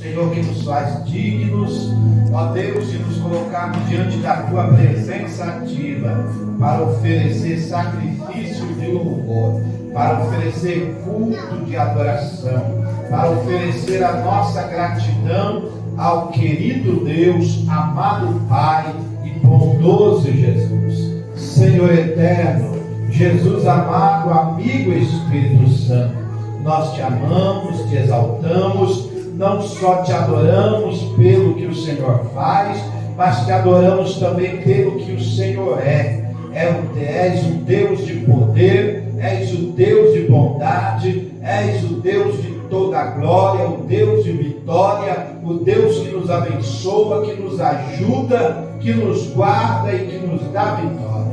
Senhor, que nos faz dignos, ó Deus, de nos colocarmos diante da Tua presença ativa, para oferecer sacrifício de louvor, para oferecer culto de adoração, para oferecer a nossa gratidão ao querido Deus, amado Pai e bondoso Jesus. Senhor eterno, Jesus amado, amigo Espírito Santo, nós te amamos, te exaltamos, não só te adoramos pelo que o Senhor faz, mas te adoramos também pelo que o Senhor é. És o Deus de poder, és o Deus de bondade, és o Deus de toda a glória, o Deus de vitória, o Deus que nos abençoa, que nos ajuda, que nos guarda e que nos dá vitória.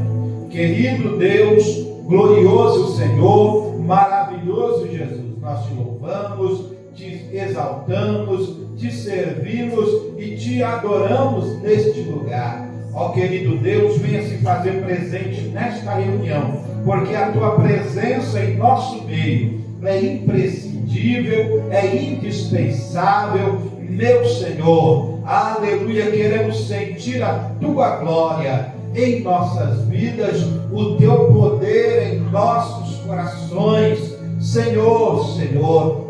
Querido Deus, glorioso Senhor, maravilhoso Jesus, nós te louvamos, te exaltamos, te servimos e te adoramos neste lugar. Ó querido Deus, venha se fazer presente nesta reunião, porque a tua presença em nosso meio é imprescindível, é indispensável, meu Senhor. Aleluia, queremos sentir a tua glória em nossas vidas, o teu poder em nossos corações, Senhor, Senhor.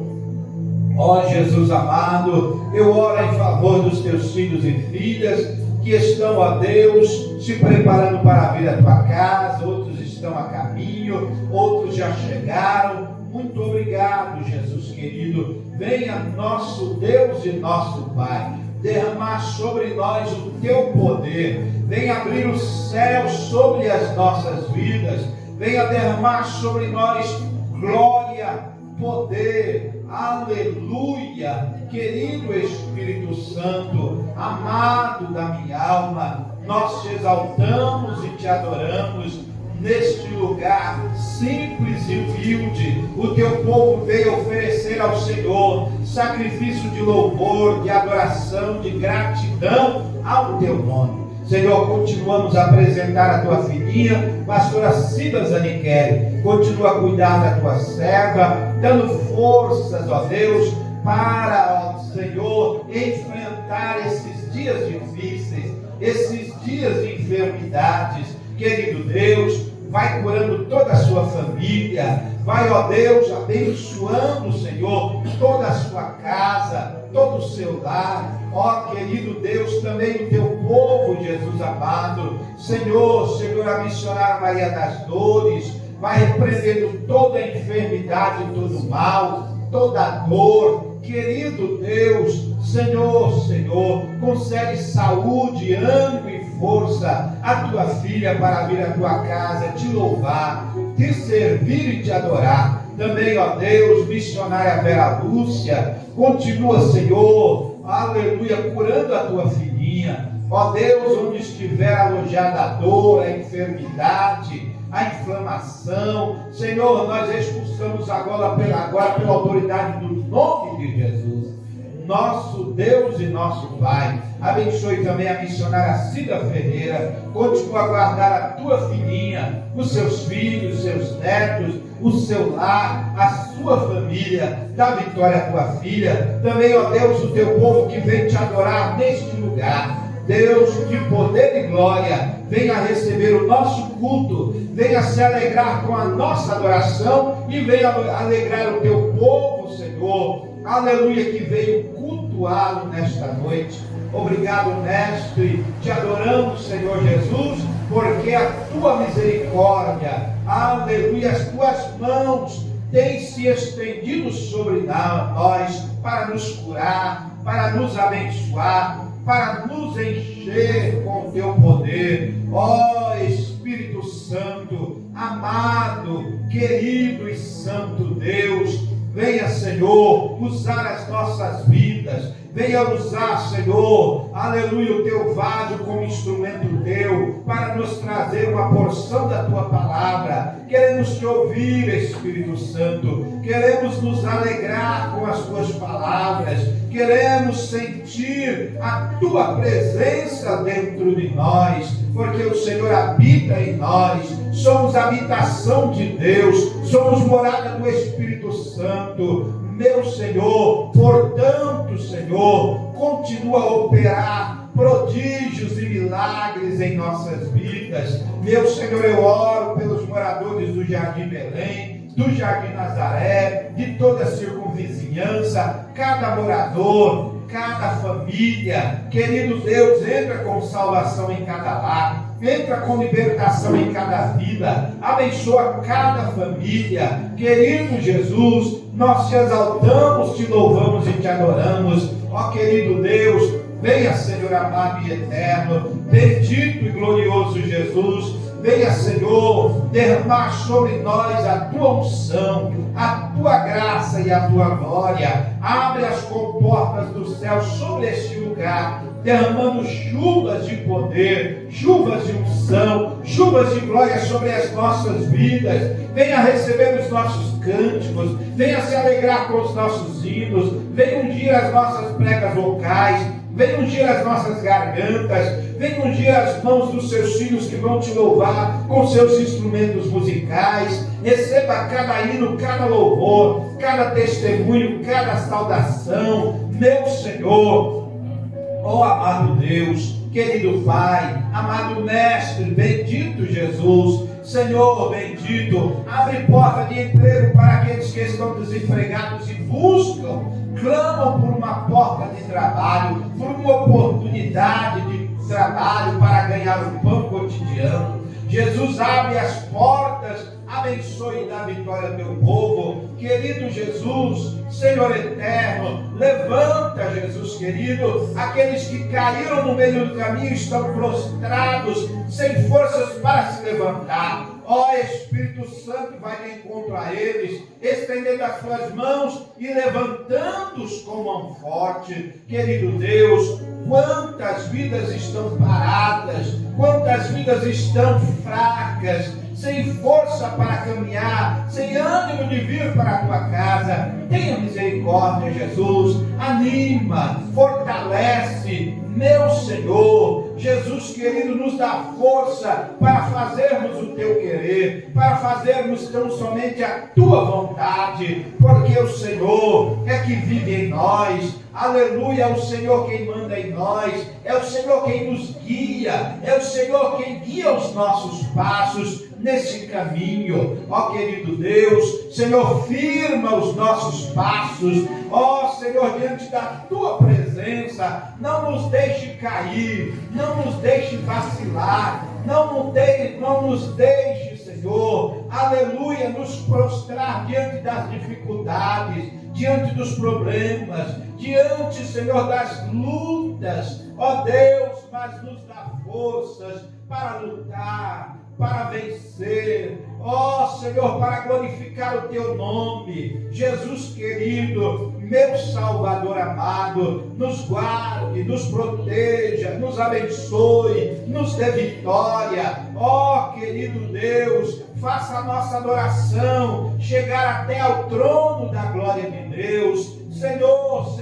Ó Jesus amado, eu oro em favor dos teus filhos e filhas que estão, ó Deus, se preparando para vir à tua casa, outros estão a caminho, outros já chegaram. Muito obrigado, Jesus querido. Venha nosso Deus e nosso Pai derramar sobre nós o teu poder. Venha abrir os céus sobre as nossas vidas. Venha derramar sobre nós glória, poder, aleluia. Querido Espírito Santo, amado da minha alma, nós te exaltamos e te adoramos neste lugar simples e humilde. O teu povo veio oferecer ao Senhor sacrifício de louvor, de adoração, de gratidão ao teu nome. Senhor, continuamos a apresentar a tua filhinha, pastora Cida Zanichelli. Continua a cuidar da tua serva, dando forças, ó Deus, para, ó Senhor, enfrentar esses dias difíceis, esses dias de enfermidades. Querido Deus, vai curando toda a sua família, vai, ó Deus, abençoando, Senhor, toda a sua casa, todo o seu lar. Ó querido Deus, também o teu povo, Jesus amado. Senhor, a missionária Maria das Dores, vai repreendendo toda a enfermidade, todo o mal, toda a dor. Querido Deus, Senhor, concede saúde, ânimo e força à tua filha para vir à tua casa, te louvar, te servir e te adorar. Também, ó Deus, missionária Vera Lúcia, continua, Senhor, aleluia, curando a tua filhinha. Ó Deus, onde estiver alojada a dor, a enfermidade, a inflamação, Senhor, nós expulsamos agora pela autoridade do nome de Jesus, nosso Deus e nosso Pai. Abençoe também a missionária Cida Ferreira. Continua a guardar a tua filhinha, os seus filhos, seus netos, o seu lar, a sua família. Dá vitória à tua filha. Também, ó Deus, o teu povo que vem te adorar neste lugar. Deus de poder e glória, venha receber o nosso culto, venha se alegrar com a nossa adoração e venha alegrar o teu povo, Senhor. Aleluia, que veio cultuá-lo nesta noite. Obrigado, mestre, te adoramos, Senhor Jesus, porque a tua misericórdia, aleluia, as tuas mãos têm se estendido sobre nós para nos curar, para nos abençoar, para nos encher com o teu poder. Ó Espírito Santo, amado, querido e santo Deus, venha, Senhor, usar as nossas vidas. Venha usar, Senhor, aleluia, o teu vaso como instrumento teu, para nos trazer uma porção da tua palavra. Queremos te ouvir, Espírito Santo, queremos nos alegrar com as tuas palavras, queremos sentir a tua presença dentro de nós, porque o Senhor habita em nós, somos habitação de Deus, somos morada do Espírito Santo. meu Senhor. Portanto, Senhor, continua a operar prodígios e milagres em nossas vidas. Meu Senhor, eu oro pelos moradores do Jardim Belém, do Jardim Nazaré, de toda a circunvizinhança, cada morador, cada família. Querido Deus, entra com salvação em cada lar, entra com libertação em cada vida, abençoa cada família. Querido Jesus, nós te exaltamos, te louvamos e te adoramos. Ó querido Deus, venha, Senhor amado e eterno, bendito e glorioso Jesus. Venha, Senhor, derramar sobre nós a tua unção, a tua graça e a tua glória. Abre as comportas do céu sobre este lugar, derramando chuvas de poder, chuvas de unção, chuvas de glória sobre as nossas vidas. Venha receber os nossos cânticos, venha se alegrar com os nossos hinos, venha ungir as nossas pregas vocais, venha ungir as nossas gargantas, venha ungir as mãos dos seus filhos que vão te louvar com seus instrumentos musicais. Receba cada hino, cada louvor, cada testemunho, cada saudação, meu Senhor. Ó amado Deus, querido Pai, amado Mestre, bendito Jesus, Senhor bendito, abre porta de emprego para aqueles que estão desempregados e buscam, clamam por uma porta de trabalho, por uma oportunidade de trabalho para ganhar o pão cotidiano. Jesus, abre as portas, abençoe e dá vitória ao teu povo. Querido Jesus, Senhor eterno, levanta, Jesus querido, aqueles que caíram no meio do caminho, estão prostrados, sem forças para se levantar. Ó Espírito Santo, vai de encontro a eles, estendendo as suas mãos e levantando-os com mão forte. Querido Deus, quantas vidas estão paradas, quantas vidas estão fracas, sem força para caminhar, sem ânimo de vir para a tua casa. Tenha misericórdia, Jesus, anima, fortalece, meu Senhor. Jesus querido, nos dá força para fazermos o teu querer, para fazermos tão somente a tua vontade, porque o Senhor é que vive em nós. Aleluia, é o Senhor quem manda em nós, é o Senhor quem nos guia, é o Senhor quem guia os nossos passos nesse caminho. Ó querido Deus, Senhor, firma os nossos passos, ó Senhor, diante da tua presença. Não nos deixe cair, não nos deixe vacilar, não nos deixe, Senhor, aleluia, nos prostrar diante das dificuldades, diante dos problemas, diante, Senhor, das lutas. Ó Deus, mas nos dá forças para lutar, para vencer, ó Senhor, para glorificar o teu nome. Jesus querido, meu Salvador amado, nos guarde, nos proteja, nos abençoe, nos dê vitória. Ó querido Deus, faça a nossa adoração chegar até ao trono da glória de Deus. Senhor,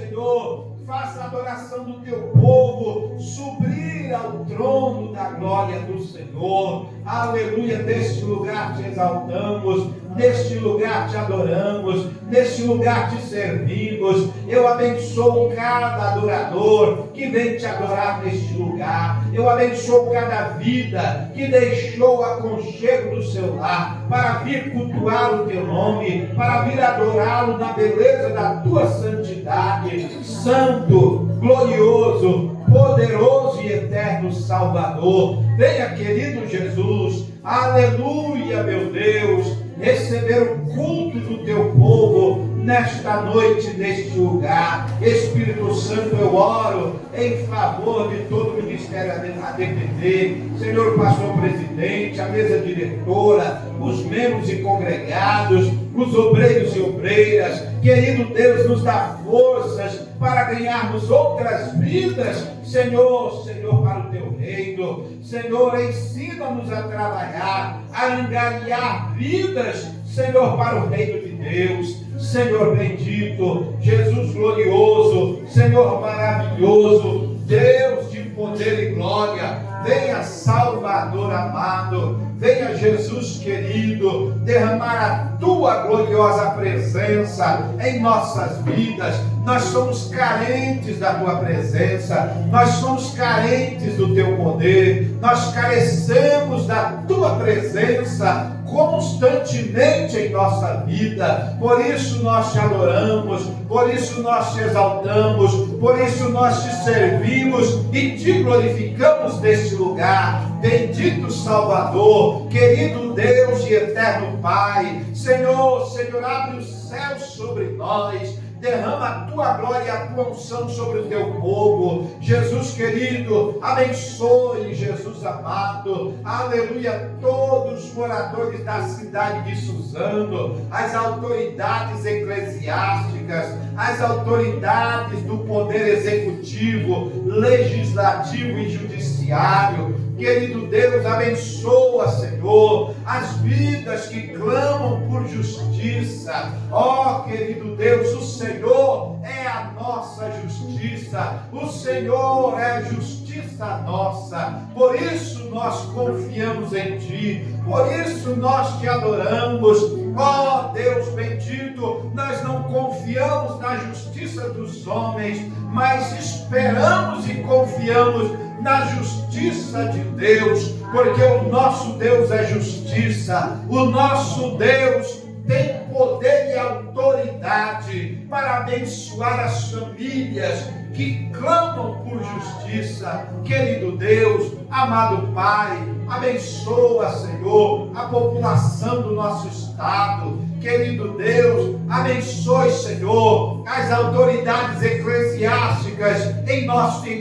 faça a adoração do teu povo subir ao trono da glória do Senhor. Aleluia, neste lugar te exaltamos, neste lugar te adoramos, neste lugar te servimos. Eu abençoo cada adorador que vem te adorar neste lugar. Eu abençoo cada vida que deixou o aconchego do seu lar para vir cultuar o teu nome, para vir adorá-lo na beleza da tua santidade. Santo, glorioso, poderoso e eterno Salvador, venha, querido Jesus, aleluia, meu Deus, receber o culto do teu povo nesta noite, neste lugar. Espírito Santo, eu oro em favor de todo o ministério ADPD, Senhor pastor presidente, a mesa diretora, os membros e congregados, os obreiros e obreiras. Querido Deus, nos dá forças para ganharmos outras vidas, Senhor, para o teu reino. Senhor, ensina-nos a trabalhar, a angariar vidas, Senhor, para o reino de Deus. Senhor bendito, Jesus glorioso, Senhor maravilhoso, Deus de poder e glória. Venha, Salvador amado, venha, Jesus querido, derramar a tua gloriosa presença em nossas vidas. Nós somos carentes da tua presença, nós somos carentes do teu poder, nós carecemos da tua presença constantemente em nossa vida. Por isso nós te adoramos, por isso nós te exaltamos, por isso nós te servimos e te glorificamos neste lugar. Bendito Salvador, querido Deus e eterno Pai. Senhor, abre os céus sobre nós, derrama a tua glória e a tua unção sobre o teu povo. Jesus querido, abençoe, Jesus amado, aleluia, todos os moradores da cidade de Suzano, as autoridades eclesiásticas, as autoridades do poder executivo, legislativo e judiciário. Querido Deus, abençoa, Senhor, as vidas que clamam por justiça. Ó, querido Deus, o Senhor é a nossa justiça. O Senhor é a justiça nossa. Por isso nós confiamos em Ti. Por isso nós Te adoramos. Ó, Deus bendito, nós não confiamos na justiça dos homens, mas esperamos e confiamos na justiça de Deus, porque o nosso Deus é justiça, o nosso Deus tem poder e autoridade para abençoar as famílias que clamam por justiça. Querido Deus, amado Pai, abençoa, Senhor, a população do nosso estado. Querido Deus, abençoe, Senhor, as autoridades eclesiásticas em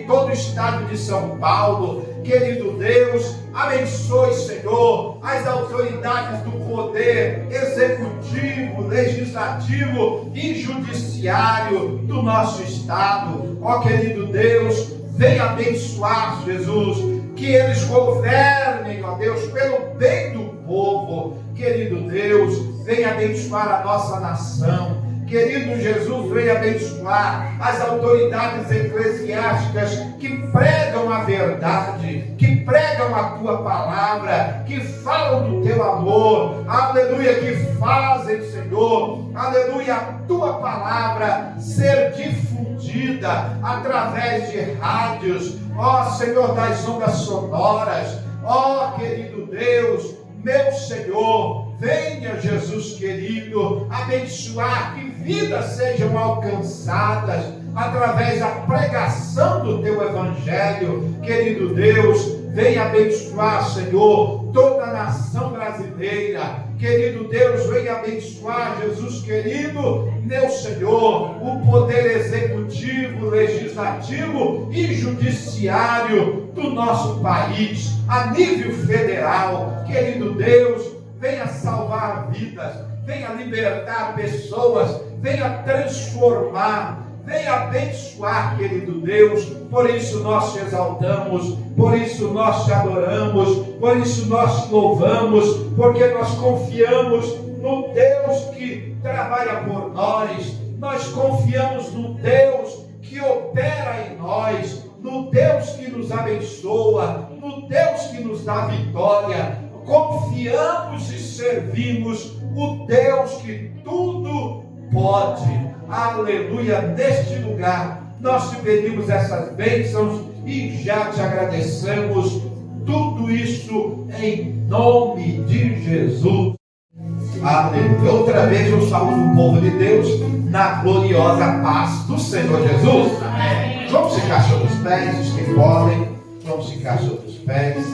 todo o estado de São Paulo. Querido Deus, abençoe, Senhor, as autoridades do poder executivo, legislativo e judiciário do nosso estado. Ó, querido Deus, venha abençoar, Jesus, que eles governem, ó Deus, pelo bem do povo. Querido Deus, venha abençoar a nossa nação. Querido Jesus, venha abençoar as autoridades eclesiásticas que pregam a verdade, que pregam a tua palavra, que falam do teu amor, aleluia, que fazem, Senhor, aleluia, a tua palavra ser difundida através de rádios, ó Senhor das ondas sonoras. Ó, querido Deus, meu Senhor, venha, Jesus querido, abençoar, que vidas sejam alcançadas através da pregação do teu evangelho. Querido Deus, venha abençoar, Senhor, toda a nação brasileira. Querido Deus, venha abençoar, Jesus querido, meu Senhor, o poder executivo, legislativo e judiciário do nosso país, a nível federal. Querido Deus, venha salvar vidas, venha libertar pessoas, venha transformar, venha abençoar, querido Deus. Por isso nós te exaltamos, por isso nós te adoramos, por isso nós te louvamos, porque nós confiamos no Deus que trabalha por nós, nós confiamos no Deus que opera em nós, no Deus que nos abençoa, no Deus que nos dá vitória. Confiamos e servimos o Deus que tudo pode. Aleluia, neste lugar nós te pedimos essas bênçãos e já te agradecemos. Tudo isso em nome de Jesus. Aleluia. Outra vez eu saúdo o povo de Deus na gloriosa paz do Senhor Jesus. Amém. Vamos ficar sobre os pés, os que podem. Vamos ficar sobre os pés.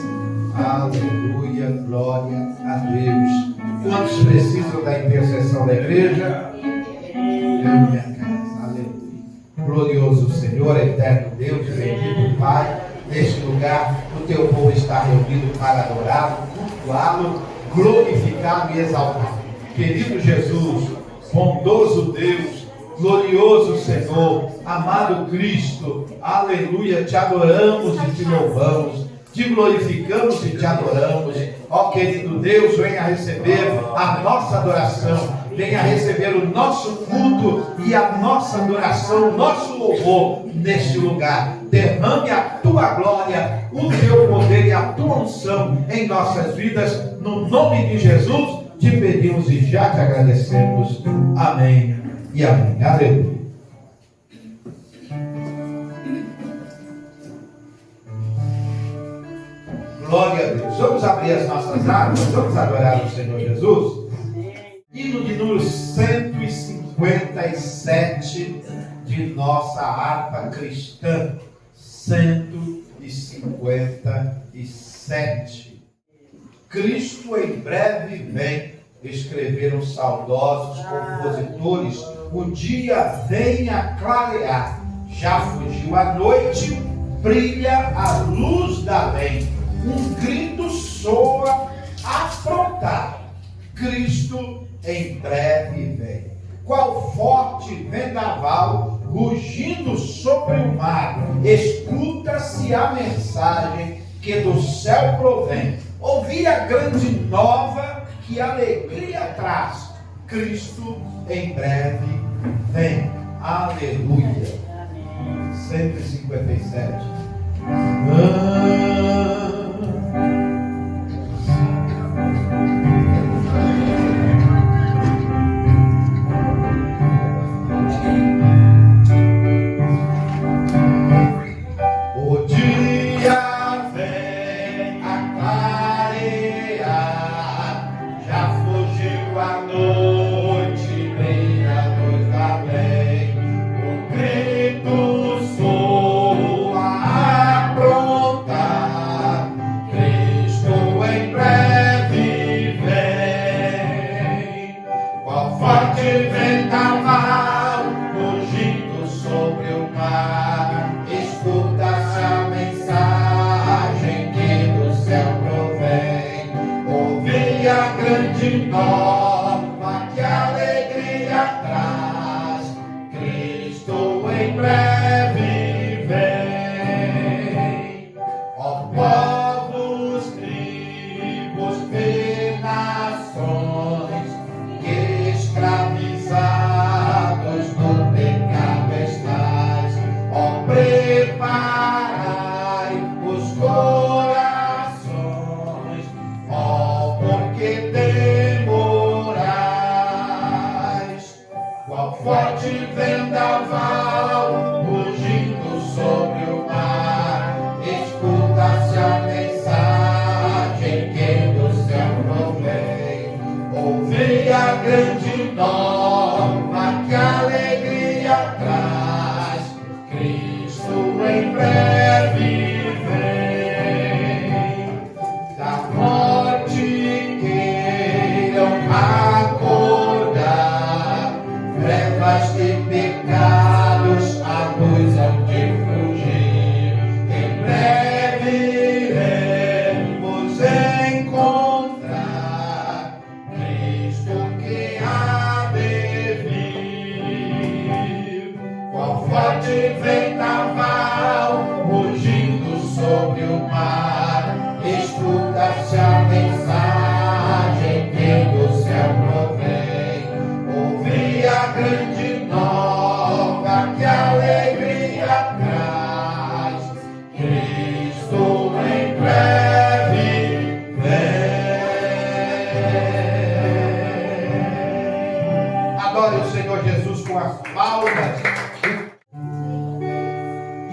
Aleluia, glória a Deus. Quantos precisam da intercessão da igreja? Eu minha casa, aleluia. Glorioso Senhor, eterno Deus, bendito Pai, neste lugar o teu povo está reunido para adorá-lo, cultuá-lo, glorificá-lo e exaltá-lo. Querido Jesus, bondoso Deus, glorioso Senhor, amado Cristo, aleluia, te adoramos e te louvamos, te glorificamos e te adoramos. Ó querido Deus, venha receber a nossa adoração, venha receber o nosso culto e a nossa adoração, o nosso louvor neste lugar. derrame a tua glória, o teu poder e a tua unção em nossas vidas, no nome de Jesus, te pedimos e já te agradecemos. Amém e amém. Aleluia. Glória a Deus. Vamos abrir as nossas armas, vamos adorar o Senhor Jesus. Hino de número 157 de nossa harpa cristã. 157. Cristo em breve vem, escreveram saudosos compositores. O dia vem a clarear, já fugiu a noite, brilha a luz da além. Um grito soa afrontar, Cristo em breve vem. Qual forte vendaval rugindo sobre o mar, escuta-se a mensagem que do céu provém. Ouvi a grande nova que alegria traz, Cristo em breve vem. Aleluia. 157.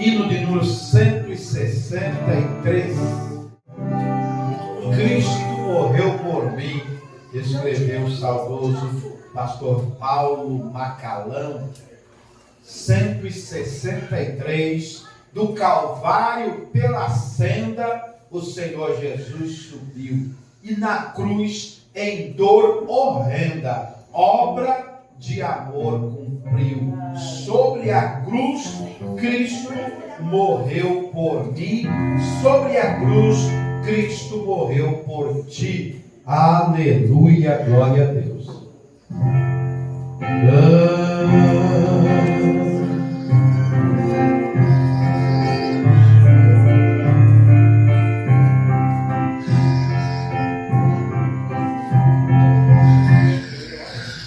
Hino de número 163. Cristo morreu por mim, escreveu o saudoso pastor Paulo Macalão. 163. Do Calvário pela senda o Senhor Jesus subiu, e na cruz em dor horrenda obra de amor cumpriu. Sobre a cruz Cristo morreu por mim, sobre a cruz Cristo morreu por ti. Aleluia, glória a Deus.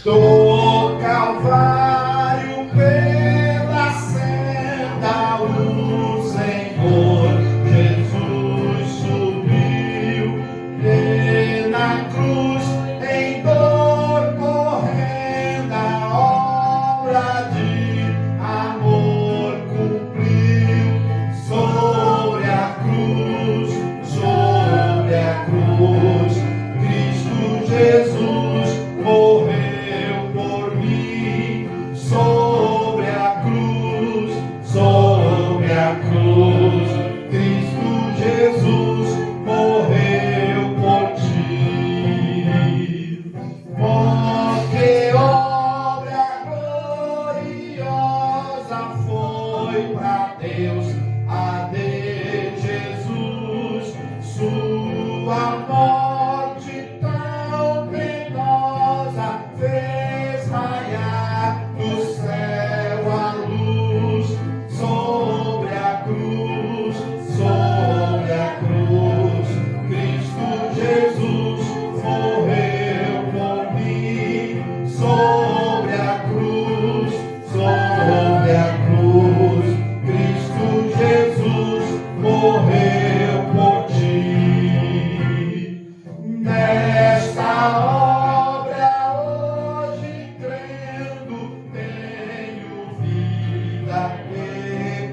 Do Calvário pela senda o Senhor adeus, adeus, Jesus. Sua morte tão penosa fez raiar do céu a luz sobre a cruz, sobre a cruz. Cristo Jesus morreu por mim, sobre a cruz, sobre a cruz. Cristo Jesus morreu por ti. Nesta obra hoje crendo, tenho vida e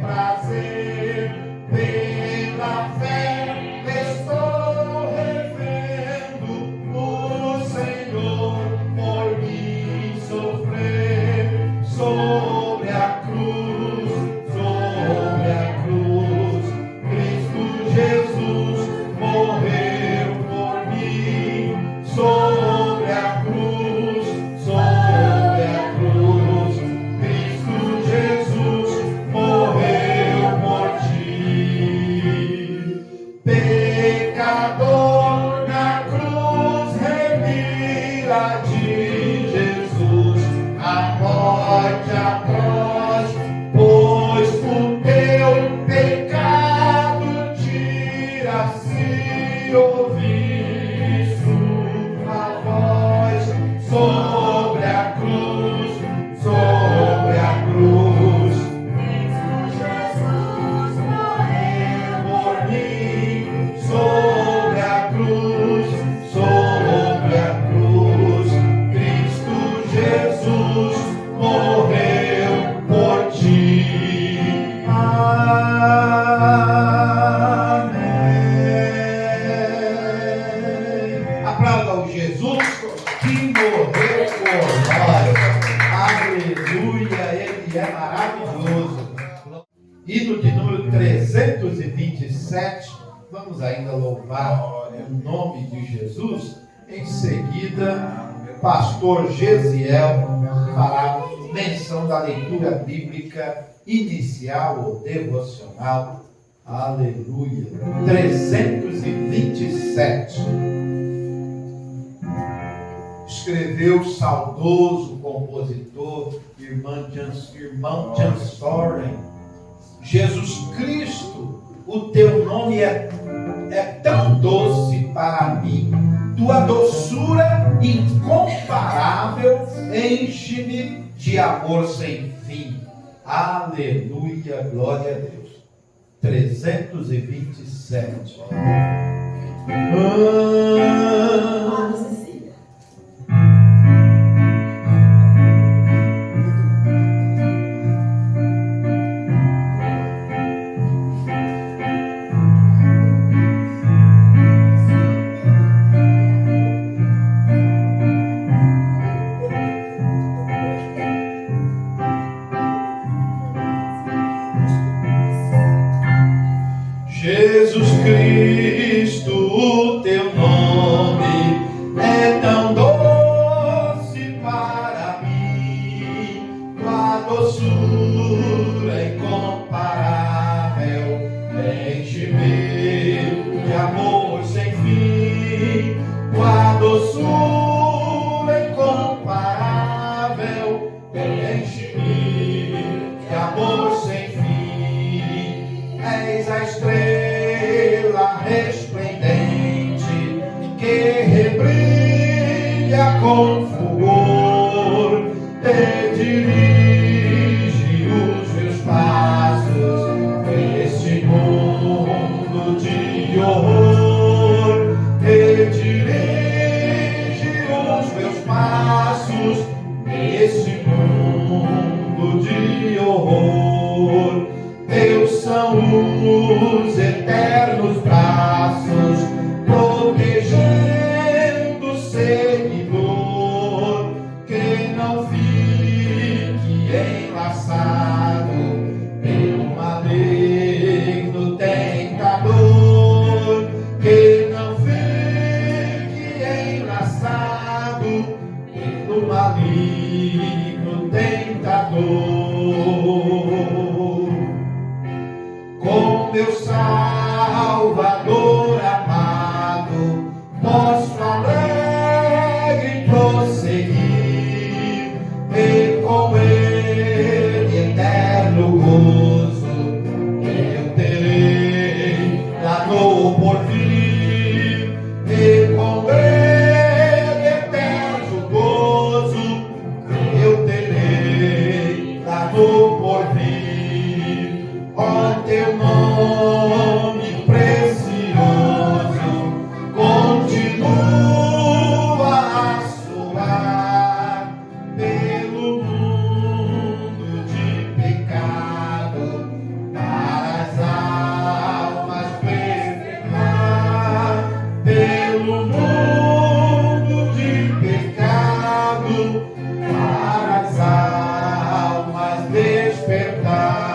prazer. Pela fé estou revendo o Senhor por mim sofrer. Sobre a cruz, sobre a cruz, Cristo Jesus morreu por mim. Sobre a cruz, sobre a cruz, Cristo Jesus morreu por ti. Pecador na cruz, remira de Jesus a morte atroz, pois o teu pecado tira-se ouvir sua voz. Sobre a cruz, sobre a cruz, Cristo Jesus morreu por mim. Sobre a cruz, sobre a cruz, Cristo Jesus morreu por ti. Amém. Aplauda o Jesus que morreu por nós. Aleluia, ele é maravilhoso. Hino de número 327. Vamos ainda louvar o nome de Jesus. Em seguida, pastor Gesiel fará menção da leitura bíblica inicial ou devocional. Aleluia. 327. Escreveu o saudoso compositor, irmão Jan Soren: Jesus Cristo, o teu nome é tão doce para mim. Tua doçura incomparável enche-me de amor sem fim. Aleluia, glória a Deus. 327. Jesus Cristo, o teu nome é tão doce para mim. Tua doçura incomparável enche-me de amor sem fim. Tua doçura incomparável enche-me de amor sem fim. És a estrela resplendente que rebrilha com fulgor, te dirige os meus passos neste mundo de horror, te dirige os meus passos neste mundo de horror. Teus são os eternos braços, protegendo o seguidor, que não fique enlaçado pelo maligno tentador, que não fique enlaçado pelo maligno tentador. com meu Salvador amado, posso alegre prosseguir, e com Ele eterno gozo eu terei lá no porvir, e com Ele eterno gozo eu terei lá no porvir. Ó teu nome precioso continua a soar pelo mundo de pecado, para as almas preservar, pelo mundo de pecado, para as almas despertar.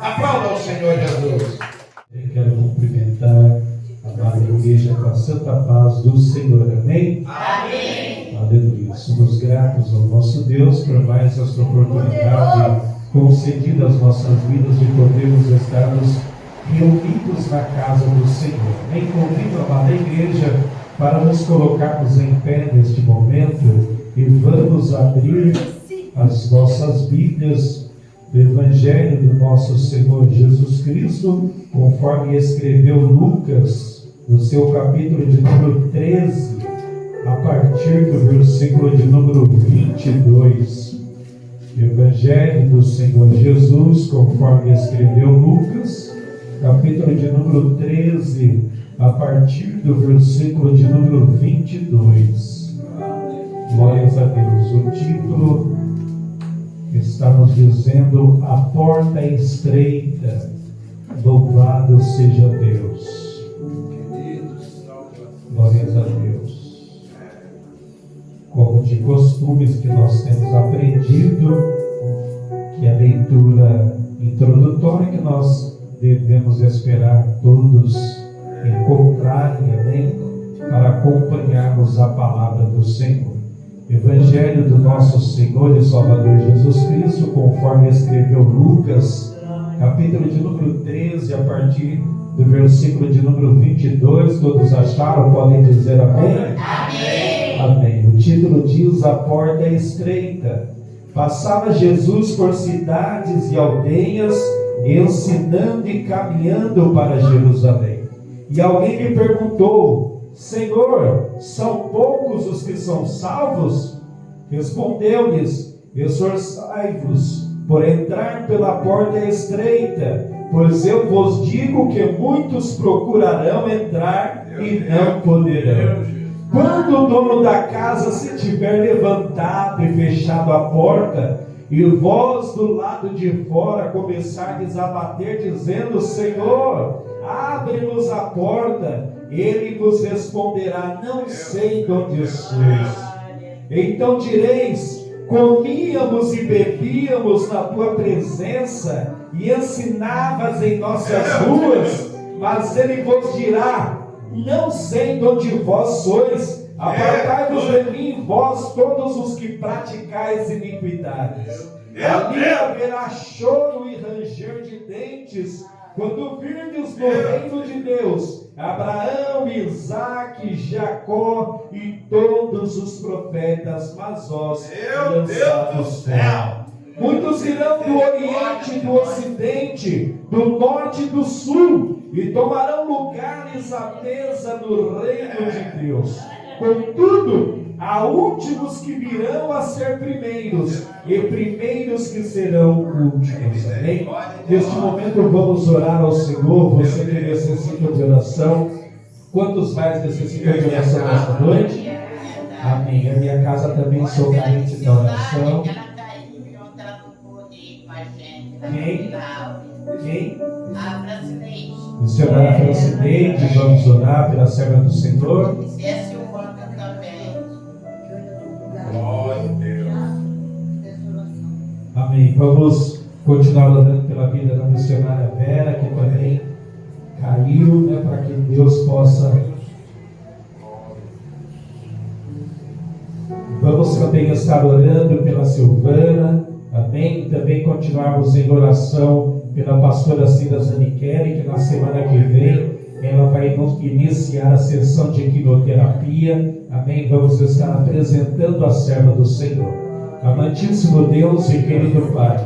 Aplauda ao Senhor Jesus. Eu quero cumprimentar a amada igreja com a santa paz do Senhor. Amém? Amém. Aleluia. Somos gratos ao nosso Deus por mais esta oportunidade concedida às nossas vidas de podermos estarmos reunidos na casa do Senhor. Amém? Convido a amada igreja para nos colocarmos em pé neste momento e vamos abrir as nossas Bíblias do Evangelho do nosso Senhor Jesus Cristo, conforme escreveu Lucas, no seu capítulo de número 13, a partir do versículo de número 22. Evangelho do Senhor Jesus, conforme escreveu Lucas, capítulo de número 13, a partir do versículo de número 22. Glórias a Deus. O título está nos dizendo: a porta é estreita, louvado seja Deus. Glórias a Deus. Como de costumes que nós temos aprendido, que a leitura introdutória que nós devemos esperar todos encontrarem, amém, para acompanharmos a palavra do Senhor. Evangelho do nosso Senhor e Salvador Jesus Cristo, conforme escreveu Lucas, capítulo de número 13, a partir do versículo de número 22. Todos acharam? Podem dizer amém? Amém. Amém. O título diz: a porta é estreita. Passava Jesus por cidades e aldeias, ensinando e caminhando para Jerusalém. E alguém lhe perguntou: Senhor, são poucos os que são salvos? Respondeu-lhes: esforçai-vos por entrar pela porta estreita, pois eu vos digo que muitos procurarão entrar e não poderão. Quando o dono da casa se tiver levantado e fechado a porta, e vós do lado de fora começardes a bater, dizendo: Senhor, abre-nos a porta, ele vos responderá: não sei de onde sois. Então direis: comíamos e bebíamos na tua presença e ensinavas em nossas ruas. Mas ele vos dirá: não sei de onde vós sois. Apartai-vos de mim, vós todos os que praticais iniquidades. Ali haverá choro e ranger de dentes, quando virdes no reino de Deus Abraão, Isaque, Jacó e todos os profetas, mas vós lançados fora. Muitos irão do oriente e do ocidente, do norte e do sul, e tomarão lugares à mesa do reino de Deus. Contudo, há últimos que virão a ser primeiros, e primeiros que serão últimos. Amém? Neste momento vamos orar ao Senhor. Você que necessita de oração, quantos mais necessitam de oração nesta noite? Amém. A minha casa também sou carente da oração. Quem? A Francineide. Missionária Francineide, vamos orar pela serva do Senhor. E a Silvana também. Glória a Deus. Amém. Vamos continuar orando pela vida da missionária Vera, que também caiu, né, para que Deus possa. Vamos também estar orando pela Silvana, amém. Amém? Também continuarmos em oração pela pastora Cida Zanichelli, que na semana que vem ela vai iniciar a sessão de quimioterapia. Amém? Vamos estar apresentando a serva do Senhor. Amantíssimo Deus e querido Pai,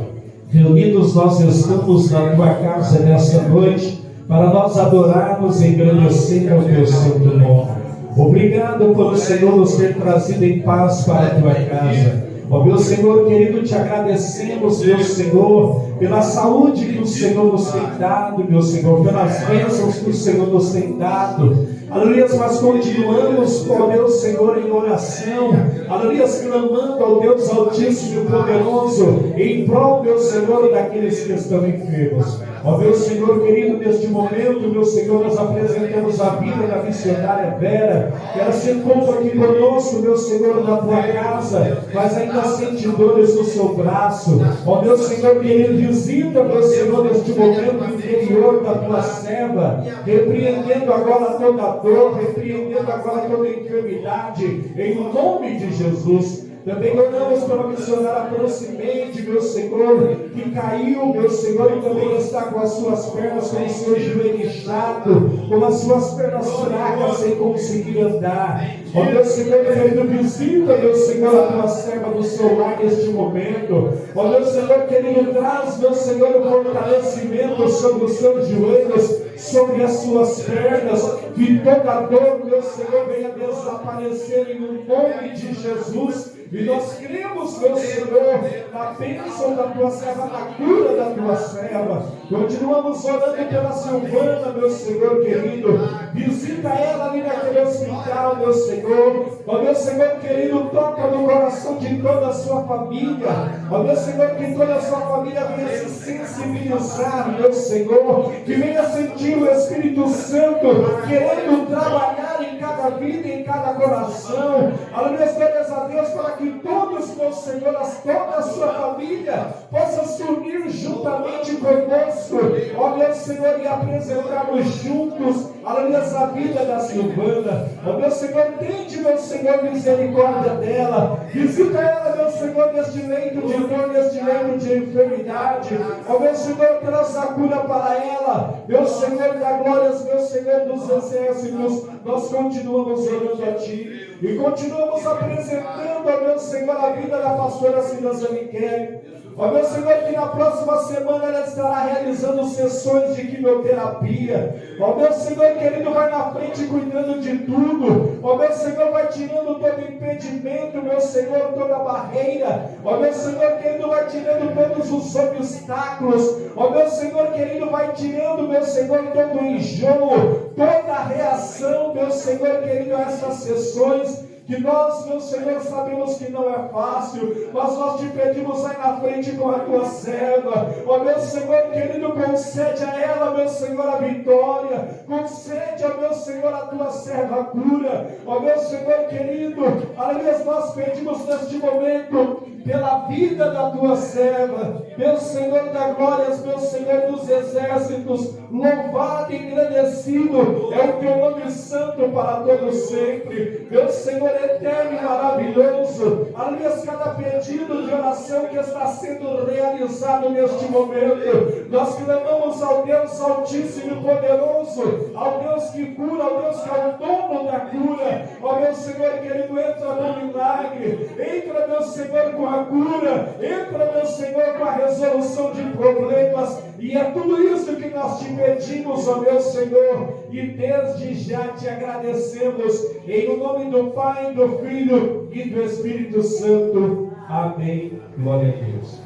reunidos nós estamos na tua casa nesta noite para nós adorarmos e engrandecer o teu santo nome. Obrigado por o Senhor nos ter trazido em paz para a tua casa. Ó meu Senhor querido, te agradecemos, meu Senhor, pela saúde que o Senhor nos tem dado, meu Senhor, pelas bênçãos que o Senhor nos tem dado. Aleluia, mas continuamos, ó meu Senhor, em oração, aleluia, clamando ao Deus Altíssimo e Poderoso, em prol, meu Senhor, daqueles que estão enfermos. Ó meu Senhor querido, neste momento, meu Senhor, nós apresentamos a vida da missionária Vera, que ela se encontra aqui conosco, meu Senhor, na tua casa, mas ainda sente dores no seu braço. Ó meu Senhor querido, visita, meu Senhor, neste momento interior da tua serva, repreendendo agora toda a dor, repreendendo agora toda a enfermidade, em nome de Jesus. Também oramos pela missionária Proximente, meu Senhor, que caiu, meu Senhor, e também está com as suas pernas, com o seu joelho inchado, com as suas pernas fracas, sem conseguir andar. Ó meu Senhor querido, visita, meu Senhor, a tua serva do seu lar neste momento. Ó meu Senhor querido, traz, meu Senhor, o fortalecimento sobre os seus joelhos, sobre as suas pernas, que toda dor, meu Senhor, venha desaparecer em nome de Jesus. E nós cremos, meu Senhor, na bênção da tua serva, na cura da tua serva. Continuamos orando pela Silvana, meu Senhor querido. Visita ela ali naquele hospital, meu Senhor. Ó meu Senhor querido, toca no coração de toda a sua família. Ó meu Senhor, que toda a sua família venha se sensibilizar, meu Senhor. Que venha sentir o Espírito Santo querendo trabalhar em cada vida, em cada coração. Aleluia, glórias a Deus, para que todos, meu Senhor, toda a sua família possa se unir juntamente conosco, ó meu Senhor, e apresentarmos juntos, aleluia, a vida da Silvana. Ó meu Senhor, tende, meu Senhor, misericórdia dela, visita ela, meu Senhor, neste leito de dor, neste leito de enfermidade. Ó meu Senhor, traz a cura para ela, meu Senhor da glórias, meu Senhor dos exércitos. Nós continuamos orando a Ti e continuamos apresentando, ó meu Senhor, a vida da pastora Cida Zanichelli. Ó meu Senhor, que na próxima semana ela estará realizando sessões de quimioterapia. Ó meu Senhor querido, vai na frente cuidando de tudo. Ó meu Senhor, vai tirando todo impedimento, meu Senhor, toda barreira. Ó meu Senhor querido, vai tirando todos os obstáculos. Ó meu Senhor querido, vai tirando, meu Senhor, todo o enjoo, toda a reação, meu Senhor querido, a essas sessões. Que nós, meu Senhor, sabemos que não é fácil, mas nós te pedimos aí na frente com a tua serva. Ó meu Senhor querido, concede a ela, meu Senhor, a vitória. Concede, ó meu Senhor, a tua serva a cura. Ó meu Senhor querido, aleluia, nós pedimos neste momento pela vida da tua serva, meu Senhor da glórias, meu Senhor dos exércitos, louvado e engrandecido é o teu nome santo para todo sempre, meu Senhor eterno e maravilhoso. Aleluia, cada pedido de oração que está sendo realizado neste momento, nós clamamos ao Deus Altíssimo e Poderoso, ao Deus que cura, ao Deus que é o dono da cura. Ó meu Senhor querido, entra no milagre, entra, meu Senhor, com a cura, entra, meu Senhor, com a resolução de problemas, e é tudo isso que nós te pedimos, ó meu Senhor, e desde já te agradecemos, em nome do Pai, do Filho e do Espírito Santo. Amém. Glória a Deus.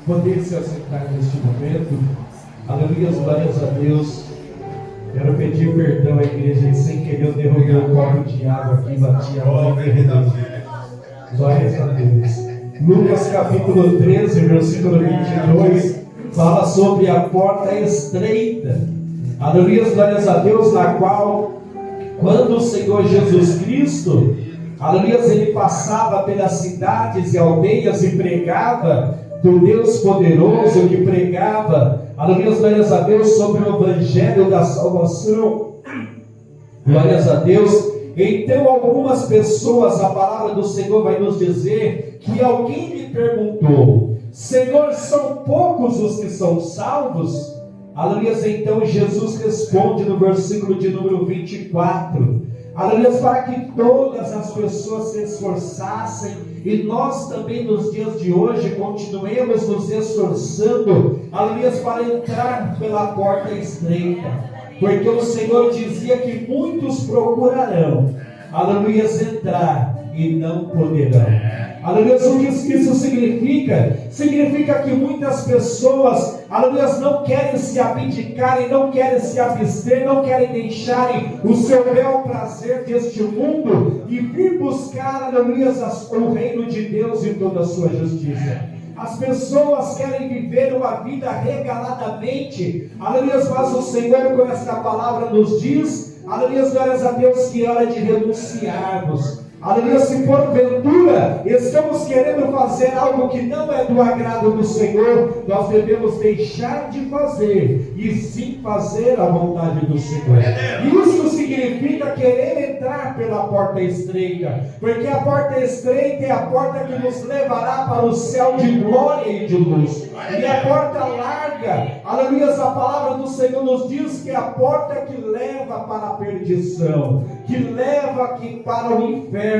Poder se assentar neste momento. Aleluia, glórias a Deus. Quero pedir perdão à igreja, e sem querer eu derrubei um copo de água aqui, bati a mão e derrubei. Glórias a Deus. Lucas capítulo 13, versículo 22, fala sobre a porta estreita. Aleluia, glórias a Deus, na qual, quando o Senhor Jesus Cristo, aleluia, ele passava pelas cidades e aldeias e pregava do Deus poderoso, que pregava, aleluia, glórias a Deus, sobre o evangelho da salvação. Glórias a Deus. Então algumas pessoas, a palavra do Senhor vai nos dizer que alguém lhe perguntou: Senhor, são poucos os que são salvos? Aleluia. Então Jesus responde no versículo de número 24: aleluia, para que todas as pessoas se esforçassem, e nós também nos dias de hoje continuemos nos esforçando, aleluia, para entrar pela porta estreita, porque o Senhor dizia que muitos procurarão, aleluia, entrar e não poderão. Aleluia, o que isso significa? Significa que muitas pessoas, aleluia, não querem se abdicarem, não querem se abster, não querem deixarem o seu bel prazer deste mundo e vir buscar, aleluia, o reino de Deus e toda a sua justiça. As pessoas querem viver uma vida regaladamente, aleluia, mas o Senhor com esta palavra nos diz, aleluia, glórias a Deus, que é hora de renunciarmos. Aleluia, se porventura estamos querendo fazer algo que não é do agrado do Senhor, nós devemos deixar de fazer e sim fazer a vontade do Senhor. Isso significa querer entrar pela porta estreita, porque a porta estreita é a porta que nos levará para o céu de glória e de luz. E a porta larga, aleluia, a palavra do Senhor nos diz que é a porta que leva para a perdição, que leva aqui para o inferno.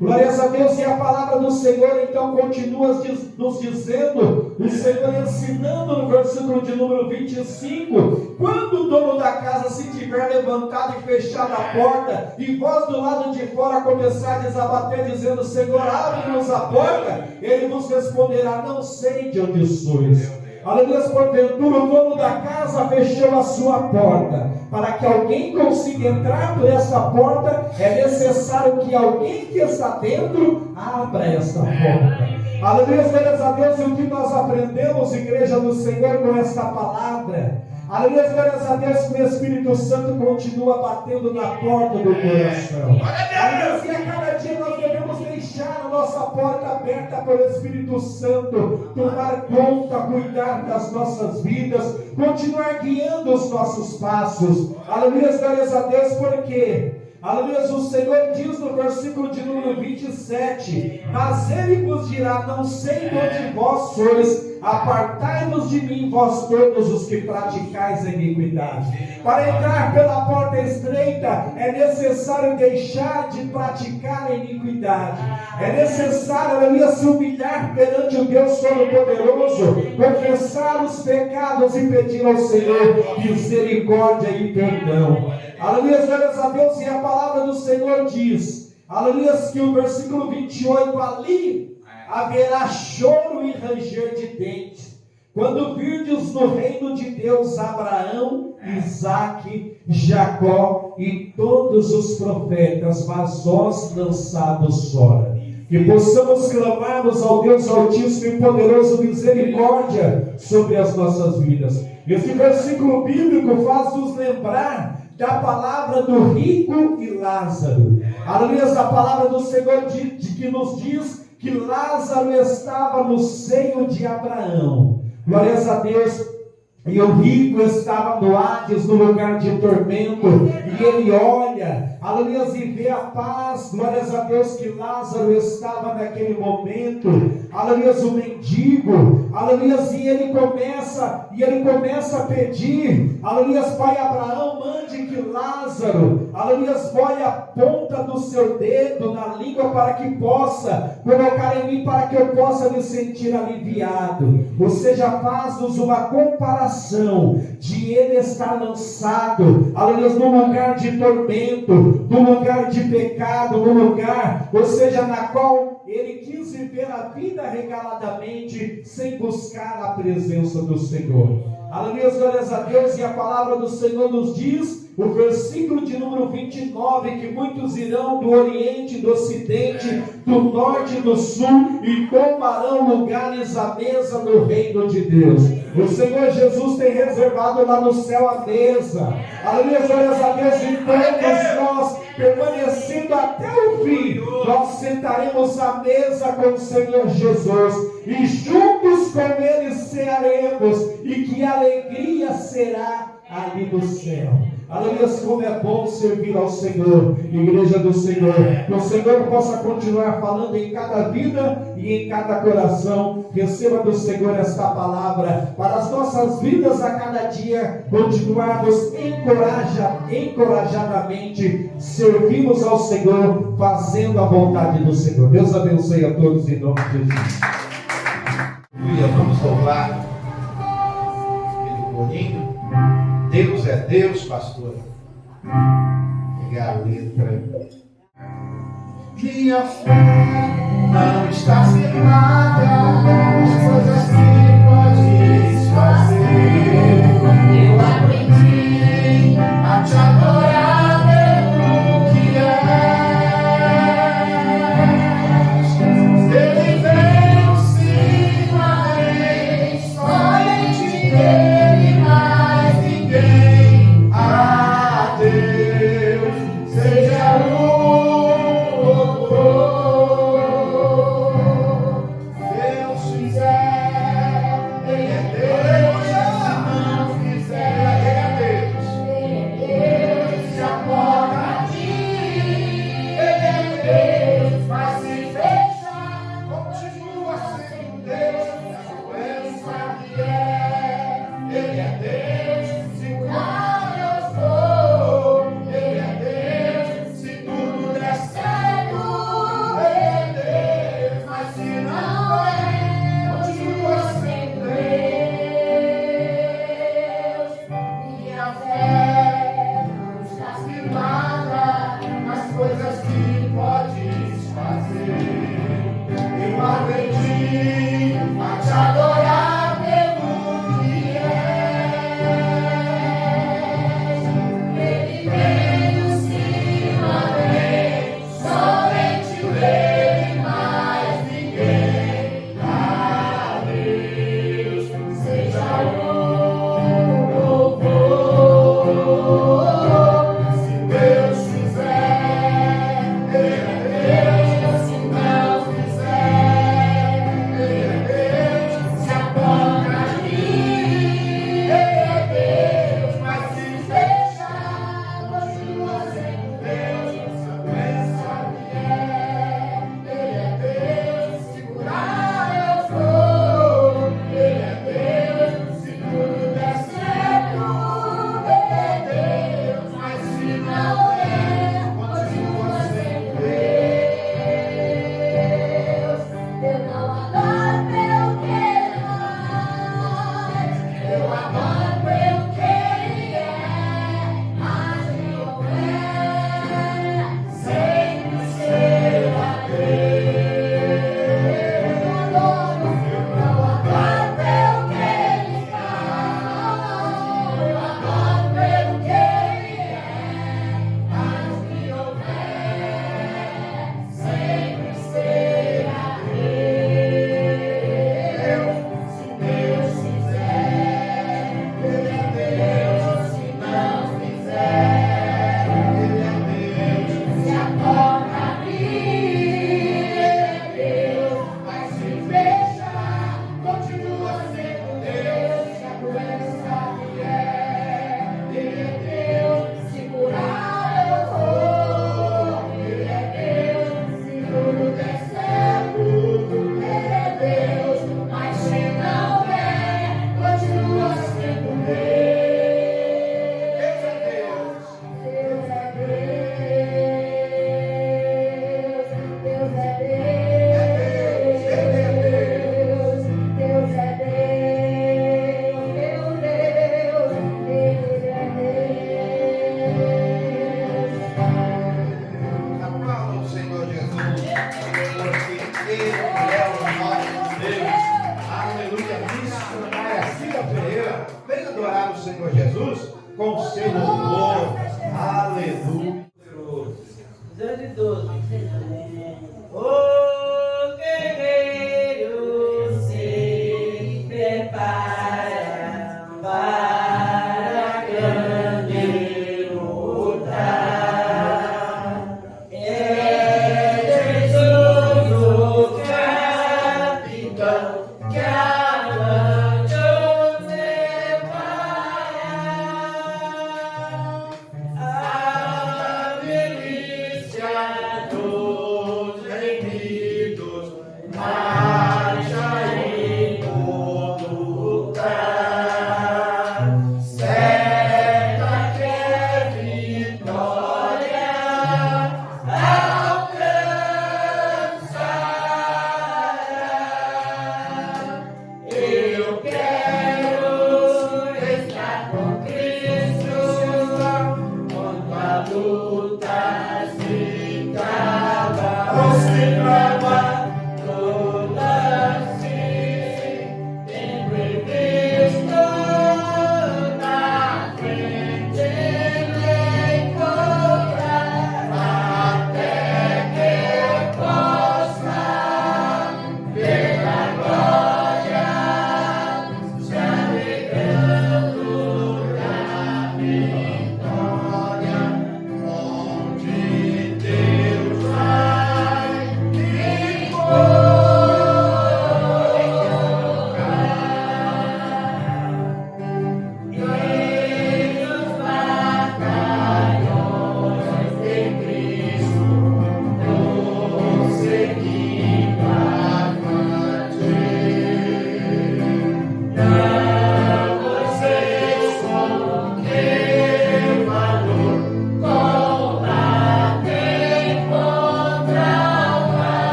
Glórias a Deus. E a palavra do Senhor então continua nos dizendo, o Senhor ensinando no versículo de número 25: quando o dono da casa se tiver levantado e fechado a porta, e vós do lado de fora começardes a bater, dizendo: Senhor, abre-nos a porta, ele vos responderá: não sei de onde sois. Aleluia, porventura o dono da casa fechou a sua porta. Para que alguém consiga entrar por essa porta, é necessário que alguém que está dentro abra essa porta. Aleluia, glórias a Deus. E o que nós aprendemos, igreja do Senhor, com esta palavra? Aleluia, glórias a Deus, que o Espírito Santo continua batendo na porta do coração. Aleluia, e a cada dia nós devemos deixar a nossa porta aberta para o Espírito Santo tomar conta, cuidar das nossas vidas, continuar guiando os nossos passos. Aleluia, glórias a Deus, porque aleluia, o Senhor diz no versículo de número 27: mas ele vos dirá: não sei de onde vós sois, apartai-vos de mim, vós todos os que praticais a iniquidade. Para entrar pela porta estreita é necessário deixar de praticar a iniquidade. É necessário, aleluia, se humilhar perante o Deus Todo-Poderoso, confessar os pecados e pedir ao Senhor misericórdia e perdão. Aleluia, glórias a Deus. E a palavra do Senhor diz, aleluia, que o versículo 28: ali haverá choro e ranger de dentes, quando virdes no reino de Deus Abraão, Isaque, Jacó e todos os profetas, mas vós lançados fora. Que possamos clamarmos ao Deus Altíssimo e Poderoso misericórdia sobre as nossas vidas. Esse versículo bíblico faz-nos lembrar da palavra do rico e Lázaro. Aleluia, a palavra do Senhor que nos diz que Lázaro estava no seio de Abraão. Glórias a Deus. E o rico estava no Hades, no lugar de tormento, e ele olha, aleluia, e vê a paz. Glórias a Deus, que Lázaro estava naquele momento, aleluia, o mendigo, aleluia, e ele começa a pedir, aleluia, Pai Abraão, mande que Lázaro, aleluia, molhe a ponta do seu dedo na língua para que possa colocar em mim, para que eu possa me sentir aliviado. Ou seja, faz-nos uma comparação de ele estar lançado, aleluia, no lugar de tormento, no lugar de pecado, no lugar, ou seja, na qual ele quis viver a vida regaladamente, sem buscar a presença do Senhor. Aleluia, glórias a Deus. E a palavra do Senhor nos diz, o versículo de número 29, que muitos irão do oriente, do ocidente, do norte e do sul, e tomarão lugares à mesa no reino de Deus. O Senhor Jesus tem reservado lá no céu a mesa. Aleluia, glórias a Deus. E todos nós, permanecendo até o fim, nós sentaremos à mesa com o Senhor Jesus, e juntos com Ele cearemos, e que alegria será ali no céu. Aleluia, como é bom servir ao Senhor, igreja do Senhor. Que o Senhor possa continuar falando em cada vida e em cada coração. Receba do Senhor esta palavra para as nossas vidas a cada dia. Continuarmos encorajadamente servimos ao Senhor, fazendo a vontade do Senhor. Deus abençoe a todos em nome de Jesus. Vamos louvar aquele corinho. Deus é Deus, pastor. Pegar a letra. Minha fé não está firmada nas coisas que podes fazer. Eu aprendi a te adorar pelo que és. Ele veio sim uma vez, somente Ele, mais ninguém. A Deus seja o louvor. Deus fizer, Ele é Deus. Se não fizer, Ele é Deus. Se a porta abrir, Ele é Deus. Mas se fechar, continua sendo Deus. Se a doença vier, Ele é Deus. Se curar eu for, Ele é Deus. Se tudo der certo, Ele é Deus. Mas se não der, continua sendo Deus. Minha fé não está firmada nas coisas que podes fazer. Eu aprendi a te adorar pelo que és. Ele veio sim uma vez, somente Ele, mais ninguém. A Deus seja o louvor. Se Deus fizer, Ele é Deus. Se não fizer, Ele é Deus. Se a porta abrir, Ele é Deus. Mas se fechar, continua sendo Deus. Se a doença vier, Ele é Deus. Se curar eu for, Ele é Deus. Se tudo der certo, Ele é Deus. Mas se não der, continua sendo Deus. Eu não adoro pelo que Ele faz, eu adoro pelo que Ele é. Mas meu pé sempre será Deus. Eu não adoro pelo que Ele faz, eu adoro pelo que Ele é. Mas meu pé sempre será Deus. Se Deus fizer, Ele é Deus. Se não fizer, Ele é Deus. Se a porta abrir, Ele é Deus. Mas se fechar, continua sendo Deus. Se a doença vier, Ele é Deus. Se curar eu vou, Ele é Deus. Se tudo der certo, Ele é Deus. Mas se não der, continua sendo Deus. Deus é Deus. Deus é Deus. Deus é Deus. Ele é Deus. Deus é Deus. Meu Deus. Ele é Deus. Aplauda o Senhor Jesus, porque Ele é o nosso Deus. Aleluia. Missionária Cida Pereira, vem adorar o Senhor Jesus com o seu louvor. Aleluia. O guerreiro se prepara para a grande luta. É Jesus o capitão que avante o separa.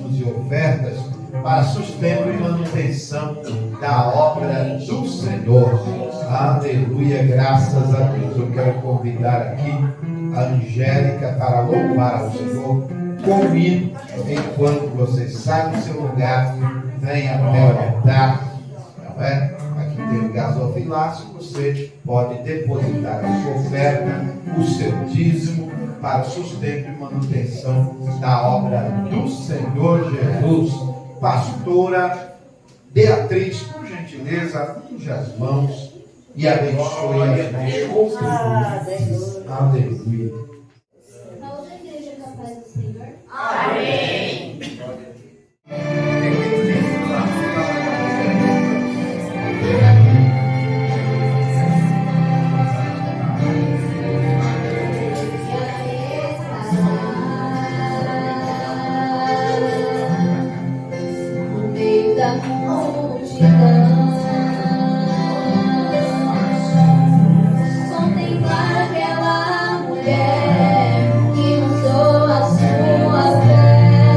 dízimos e ofertas para sustento e manutenção da obra do Senhor. Aleluia, graças a Deus. Eu quero convidar aqui a Angélica para louvar ao Senhor com o hino. Enquanto você sai do seu lugar, venha me orientar. Não é? Aqui tem o gasofilácio, você pode depositar a sua oferta, o seu dízimo, para sustento e manutenção da obra do Senhor Jesus. Pastora Beatriz, por gentileza, unge as mãos e abençoe as mãos com tudo. Aleluia. A outra igreja é capaz do Senhor? Amém. No meio da multidão, contemplar aquela mulher que usou a sua fé.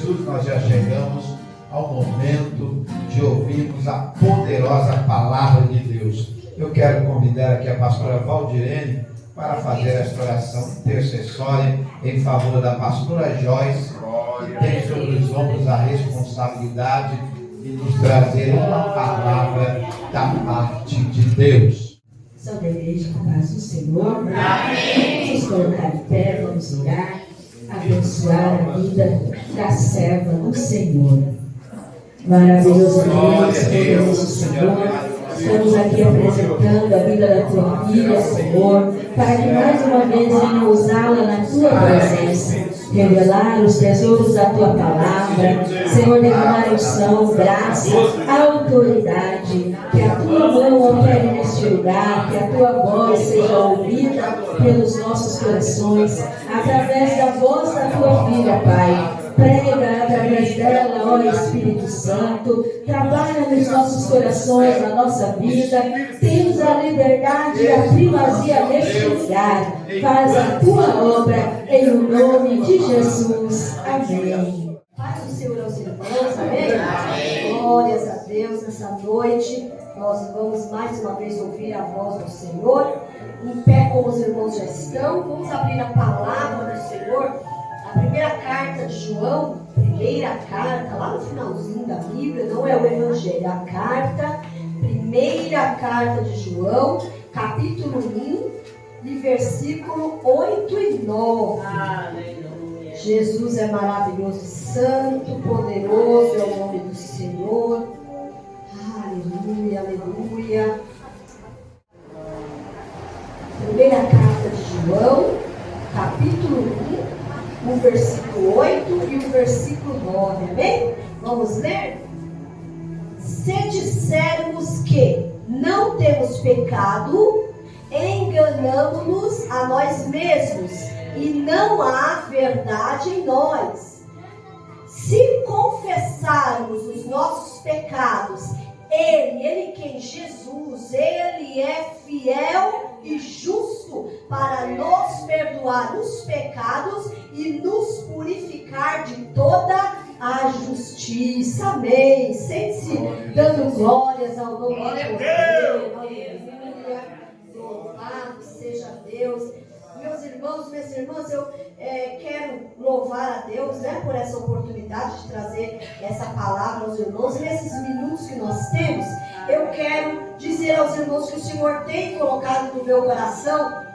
Jesus, nós já chegamos ao momento de ouvirmos a poderosa palavra de Deus. Eu quero convidar aqui a pastora Valdirene para fazer esta oração intercessória em favor da pastora Joyce, que tem sobre os ombros a responsabilidade de nos trazer uma palavra da parte de Deus. São da igreja com a paz do Senhor. Amém. Vamos colocar em pé, vamos orar, abençoar a vida da serva do Senhor. Maravilhoso Deus, poderoso Senhor. Estamos aqui apresentando a vida da tua filha, Senhor, para que mais uma vez venha usá-la na tua presença, revelar os tesouros da tua palavra, Senhor, derramar unção, graça, autoridade, que a tua mão opere neste lugar, que a tua voz seja ouvida pelos nossos corações, através da voz da tua filha, Pai. Prega através dela, ó Espírito Santo, trabalha nos nossos corações, na nossa vida, temos a liberdade e a primazia neste lugar. Faz a tua obra em nome de Jesus. Amém. Paz do Senhor aos irmãos, amém? Glórias a Deus, nessa noite nós vamos mais uma vez ouvir a voz do Senhor. Em pé como os irmãos já estão, vamos abrir a palavra do Senhor. A primeira carta de João, primeira carta, lá no finalzinho da Bíblia, não é o Evangelho, a carta, primeira carta de João, capítulo 1, e versículo 8 e 9. Aleluia. Jesus é maravilhoso, santo, poderoso é o nome do Senhor. Aleluia, aleluia. Primeira carta de João, capítulo 1. O versículo 8 e o versículo 9, amém? Vamos ler? Se dissermos que não temos pecado, enganamo-nos a nós mesmos e não há verdade em nós. Se confessarmos os nossos pecados, Ele quem Jesus, Ele é fiel e justo para nos perdoar os pecados e nos purificar de toda a justiça. Amém. Sente-se dando glórias ao nome de Deus. Aleluia. Louvado seja Deus. Meus irmãos, minhas irmãs, eu quero louvar a Deus, por essa oportunidade de trazer essa palavra aos irmãos. E nesses minutos que nós temos, eu quero dizer aos irmãos que o Senhor tem colocado no meu coração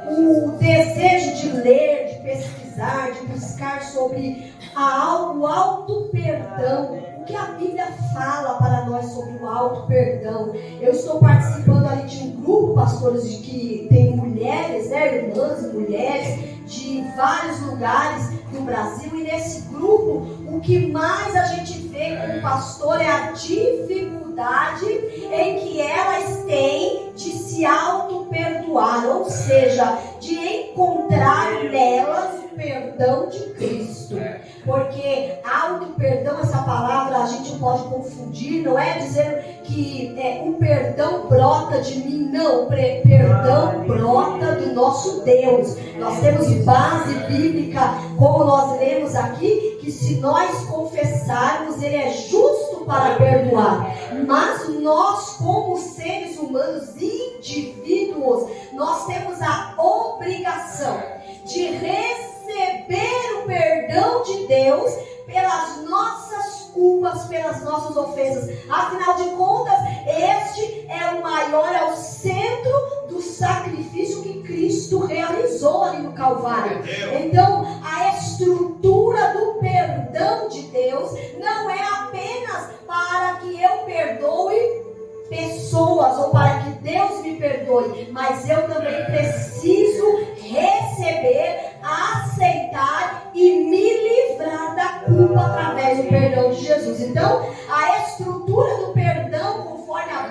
o desejo de ler, de pesquisar, de buscar sobre o auto perdão. O que a Bíblia fala para nós sobre o auto perdão? Eu estou participando ali de um grupo, pastores, de que tem mulheres, irmãs e mulheres de vários lugares do Brasil, e nesse grupo o que mais a gente vê como pastor é a dificuldade em que elas têm de se auto-perdoar, ou seja, de encontrar nelas o perdão de Cristo. Porque auto-perdão, essa palavra a gente pode confundir, não é dizer que o perdão brota de mim, não, perdão brota do nosso Deus. Nós temos base bíblica, como nós lemos aqui, que se nós confessarmos, Ele é justo para perdoar. Mas nós, como seres humanos, indivíduos, nós temos a obrigação de receber o perdão de Deus pelas nossas culpas, pelas nossas ofensas. Afinal de contas, este é o maior, é o centro do sacrifício que Cristo realizou ali no Calvário. Então, a estrutura do perdão de Deus não é apenas para que eu perdoe pessoas ou para que Deus me perdoe, mas eu também preciso receber, aceitar e me livrar da culpa através do perdão de Jesus. Então, a estrutura do perdão, conforme a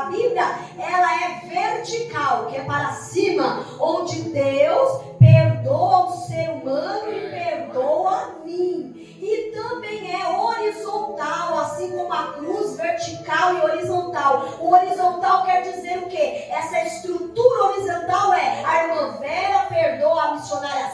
Bíblia, ela é vertical, que é para cima, onde Deus perdoa o ser humano e perdoa a mim. E também é horizontal, assim como a cruz, vertical e horizontal. O horizontal quer dizer o quê? Essa estrutura horizontal é: a irmã Vera perdoa a missionária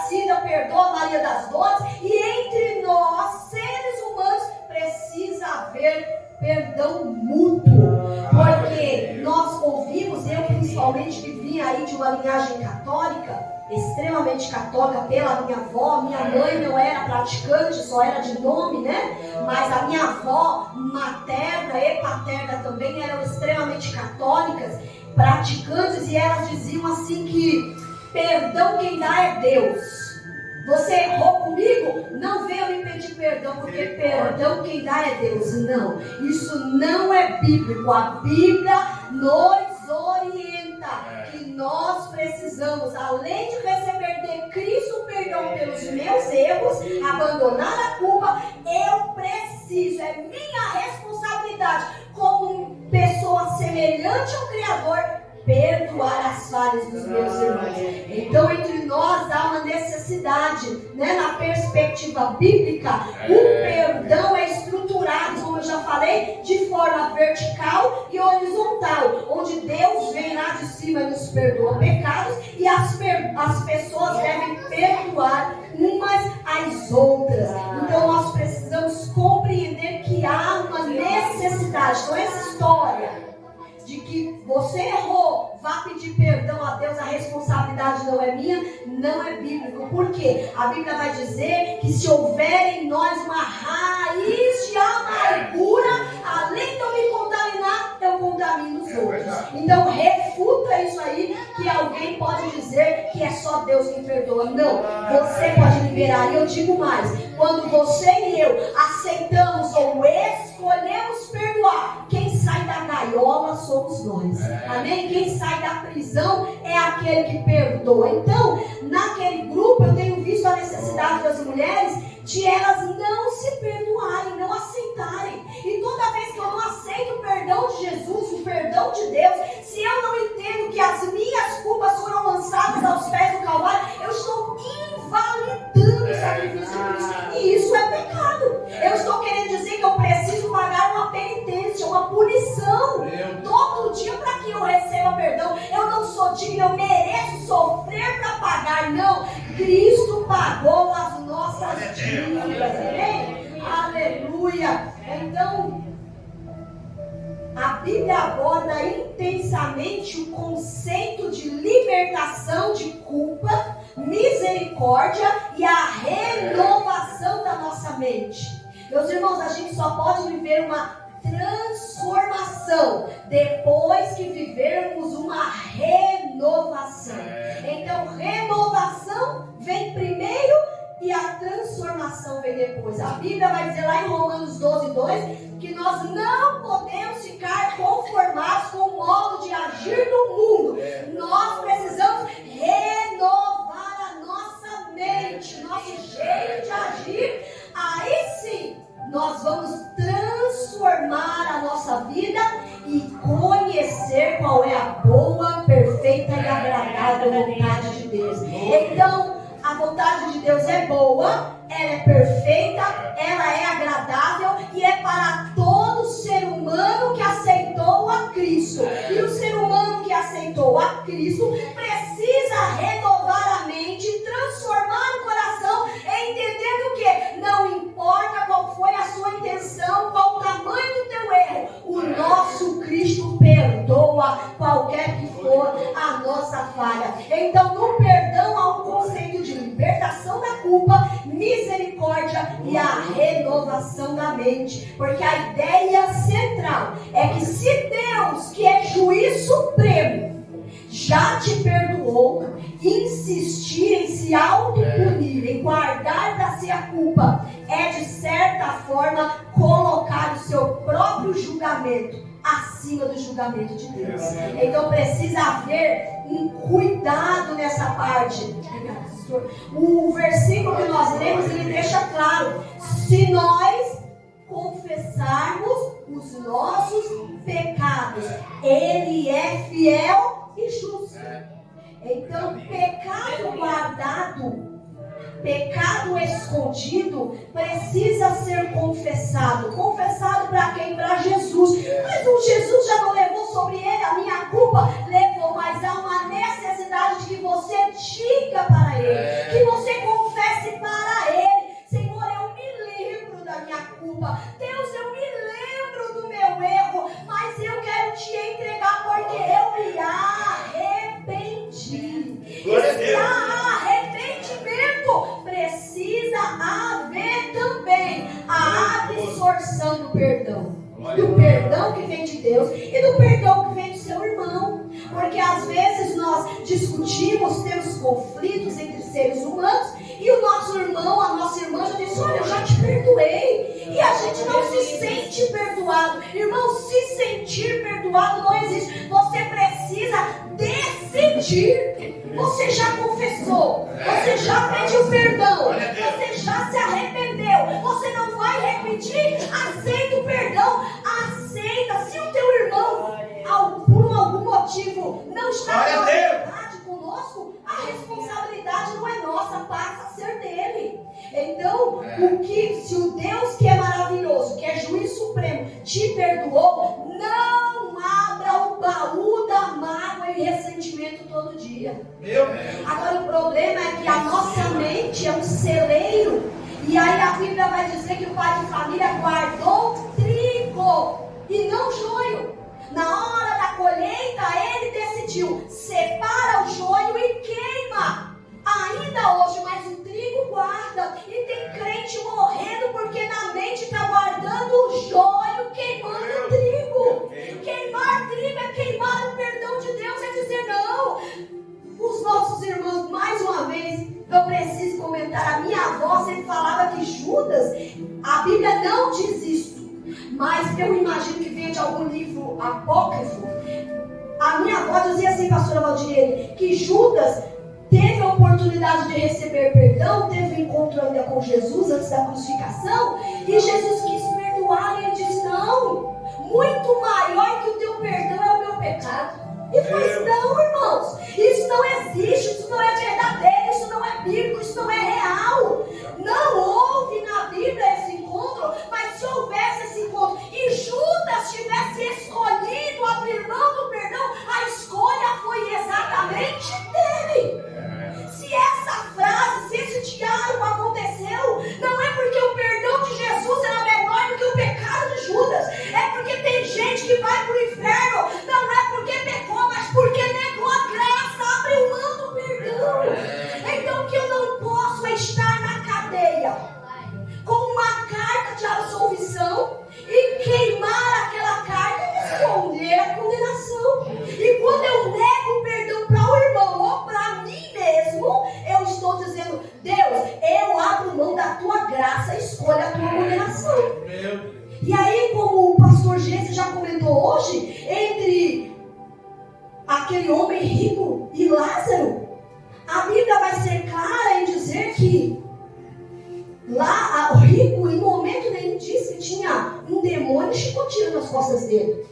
Cida perdoa a Maria das Dores, e entre nós, seres humanos, precisa haver perdão mútuo, porque nós ouvimos, eu principalmente que vim aí de uma linhagem católica, extremamente católica pela minha avó. Minha mãe não era praticante, só era de nome, né? Mas a minha avó materna e paterna também eram extremamente católicas, praticantes, e elas diziam assim que perdão quem dá é Deus. Você errou comigo? Não venha me pedir perdão, porque perdão quem dá é Deus. Não, isso não é bíblico. A Bíblia nos orienta que nós precisamos, além de receber de Cristo perdão pelos meus erros, abandonar a culpa, eu preciso, é minha responsabilidade, como pessoa semelhante ao Criador, perdoar as falhas dos meus irmãos. Então, entre nós há uma necessidade, né? Na perspectiva bíblica, o perdão é estruturado, como eu já falei, de forma vertical e horizontal, onde Deus vem lá de cima e nos perdoa pecados, e as pessoas devem perdoar umas às outras. Então, nós precisamos compreender que há uma necessidade. Então, essa história de que você errou, vá pedir perdão a Deus, a responsabilidade não é minha, não é bíblico. Por quê? A Bíblia vai dizer que se houver em nós uma raiz de amargura, além de eu me contaminar, eu contamino os outros. Então refuta isso aí, que alguém pode dizer que é só Deus que perdoa. Não, você pode liberar. E eu digo mais, quando você e eu aceitamos ou escolhemos perdoar, quem sai da gaiola somos nós. Amém? Quem sai da prisão é aquele que perdoa. Então, naquele grupo eu tenho visto a necessidade das mulheres de elas não se perdoarem, não aceitarem. E toda vez que eu não aceito o perdão de Jesus, o perdão de Deus, se eu não entendo que as minhas culpas foram lançadas aos pés do Calvário, eu estou invalidando o sacrifício de Cristo. E isso é pecado. Eu estou querendo dizer que eu preciso pagar uma penitência, uma punição todo dia para que eu receba perdão. Eu não sou digno, eu mereço sofrer para pagar. Não, Cristo pagou as nossas dívidas. Amém? Aleluia. Então, a Bíblia aborda intensamente o conceito de libertação de culpa, misericórdia e a renovação da nossa mente. Meus irmãos, a gente só pode viver uma transformação depois que vivermos uma renovação. Então, renovação vem primeiro e a transformação vem depois. A Bíblia vai dizer lá em Romanos 12:2 que nós não podemos ficar conformados com o modo de agir do mundo. Nós precisamos renovar a nossa mente, nosso jeito de agir. Aí sim, nós vamos transformar a nossa vida e conhecer qual é a boa, perfeita e agradável vontade de Deus. Então, a vontade de Deus é boa, ela é perfeita, ela é agradável e é para todo ser humano que aceitou a Cristo. E o ser humano que aceitou a Cristo precisa renovar a mente, transformar o coração, entendendo que não importa qual foi a sua intenção, qual o tamanho do teu erro, o nosso Cristo perdoa qualquer que for a nossa falha. Então, no perdão há um conceito de libertação da culpa, misericórdia e a renovação da mente. Porque a ideia central é que se Deus, que é juiz supremo, já te perdoou, insistir em se autopunir, em guardar para si a culpa, é de certa forma colocar o seu próprio julgamento acima do julgamento de Deus. Então precisa haver um cuidado nessa parte. O versículo que nós lemos, ele deixa claro: se nós confessarmos os nossos pecados, Ele é fiel e justo. Então, pecado guardado, pecado escondido, precisa ser confessado. Confessado para quem? Para Jesus. Mas o Jesus já não levou sobre ele a minha culpa? Levou, mas há uma necessidade de que você diga para ele, que você confesse perdão. Do perdão que vem de Deus e do perdão que vem do seu irmão. Porque às vezes nós discutimos, temos conflitos entre seres humanos e o nosso irmão, a nossa irmã já disse: olha, eu já te perdoei. E a gente não se sente perdoado. Irmão, se sentir perdoado não existe. Você precisa decidir. Você já confessou, você já pediu perdão, você já se arrependeu, você não vai repetir. Aceita o perdão, aceita. Se o teu irmão por algum motivo não está em verdade conosco, a responsabilidade não é nossa, passa a ser dele. Então, se o Deus que é maravilhoso, que é juiz supremo, te perdoou, não abra o baú da mágoa e ressentimento todo dia. Agora o problema é que a nossa mente é um celeiro. E aí a Bíblia vai dizer que o pai de família guardou trigo e não joio. Na hora da colheita ele decidiu: separa o joio e queima. Ainda hoje, mas o trigo guarda. E tem crente morrendo porque na mente está guardando o joio, queimando o trigo. Queimar trigo é queimar o perdão de Deus, é dizer não. Os nossos irmãos, mais uma vez, eu preciso comentar. A minha avó sempre falava que Judas, a Bíblia não diz isso, mas eu imagino que venha de algum livro apócrifo. A minha avó dizia assim, pastora Valdirene, que Judas teve a oportunidade de receber perdão, teve um encontro ainda com Jesus antes da crucificação, e Jesus quis perdoar, e ele disse: não, muito maior que o teu perdão é o meu pecado. E faz: não, irmãos, isso não existe, isso não é verdadeiro, isso não é bíblico, isso não é real. Não houve na Bíblia esse encontro, mas se houvesse esse encontro e Judas tivesse escolhido abrir mão do perdão, a escolha foi exatamente dele. Se essa frase, se esse diálogo aconteceu, não é porque o perdão de Jesus era menor do que o pecado de Judas, é porque tem gente que vai para o inferno, não é porque pecou, mas porque negou a graça, abriu mão do perdão. Então que eu não posso estar na cadeia com uma carta de absolvição e queimar aquela carta e esconder a condenação. E quando eu nego o perdão para o irmão ou para mim mesmo, eu estou dizendo: Deus, eu abro mão da tua graça, escolha a tua condenação. E aí, como o pastor Gesse já comentou hoje, entre aquele homem rico e Lázaro, a Bíblia vai ser clara em dizer que lá o rico, em momento nenhum, disse que tinha um demônio chicoteando nas costas dele.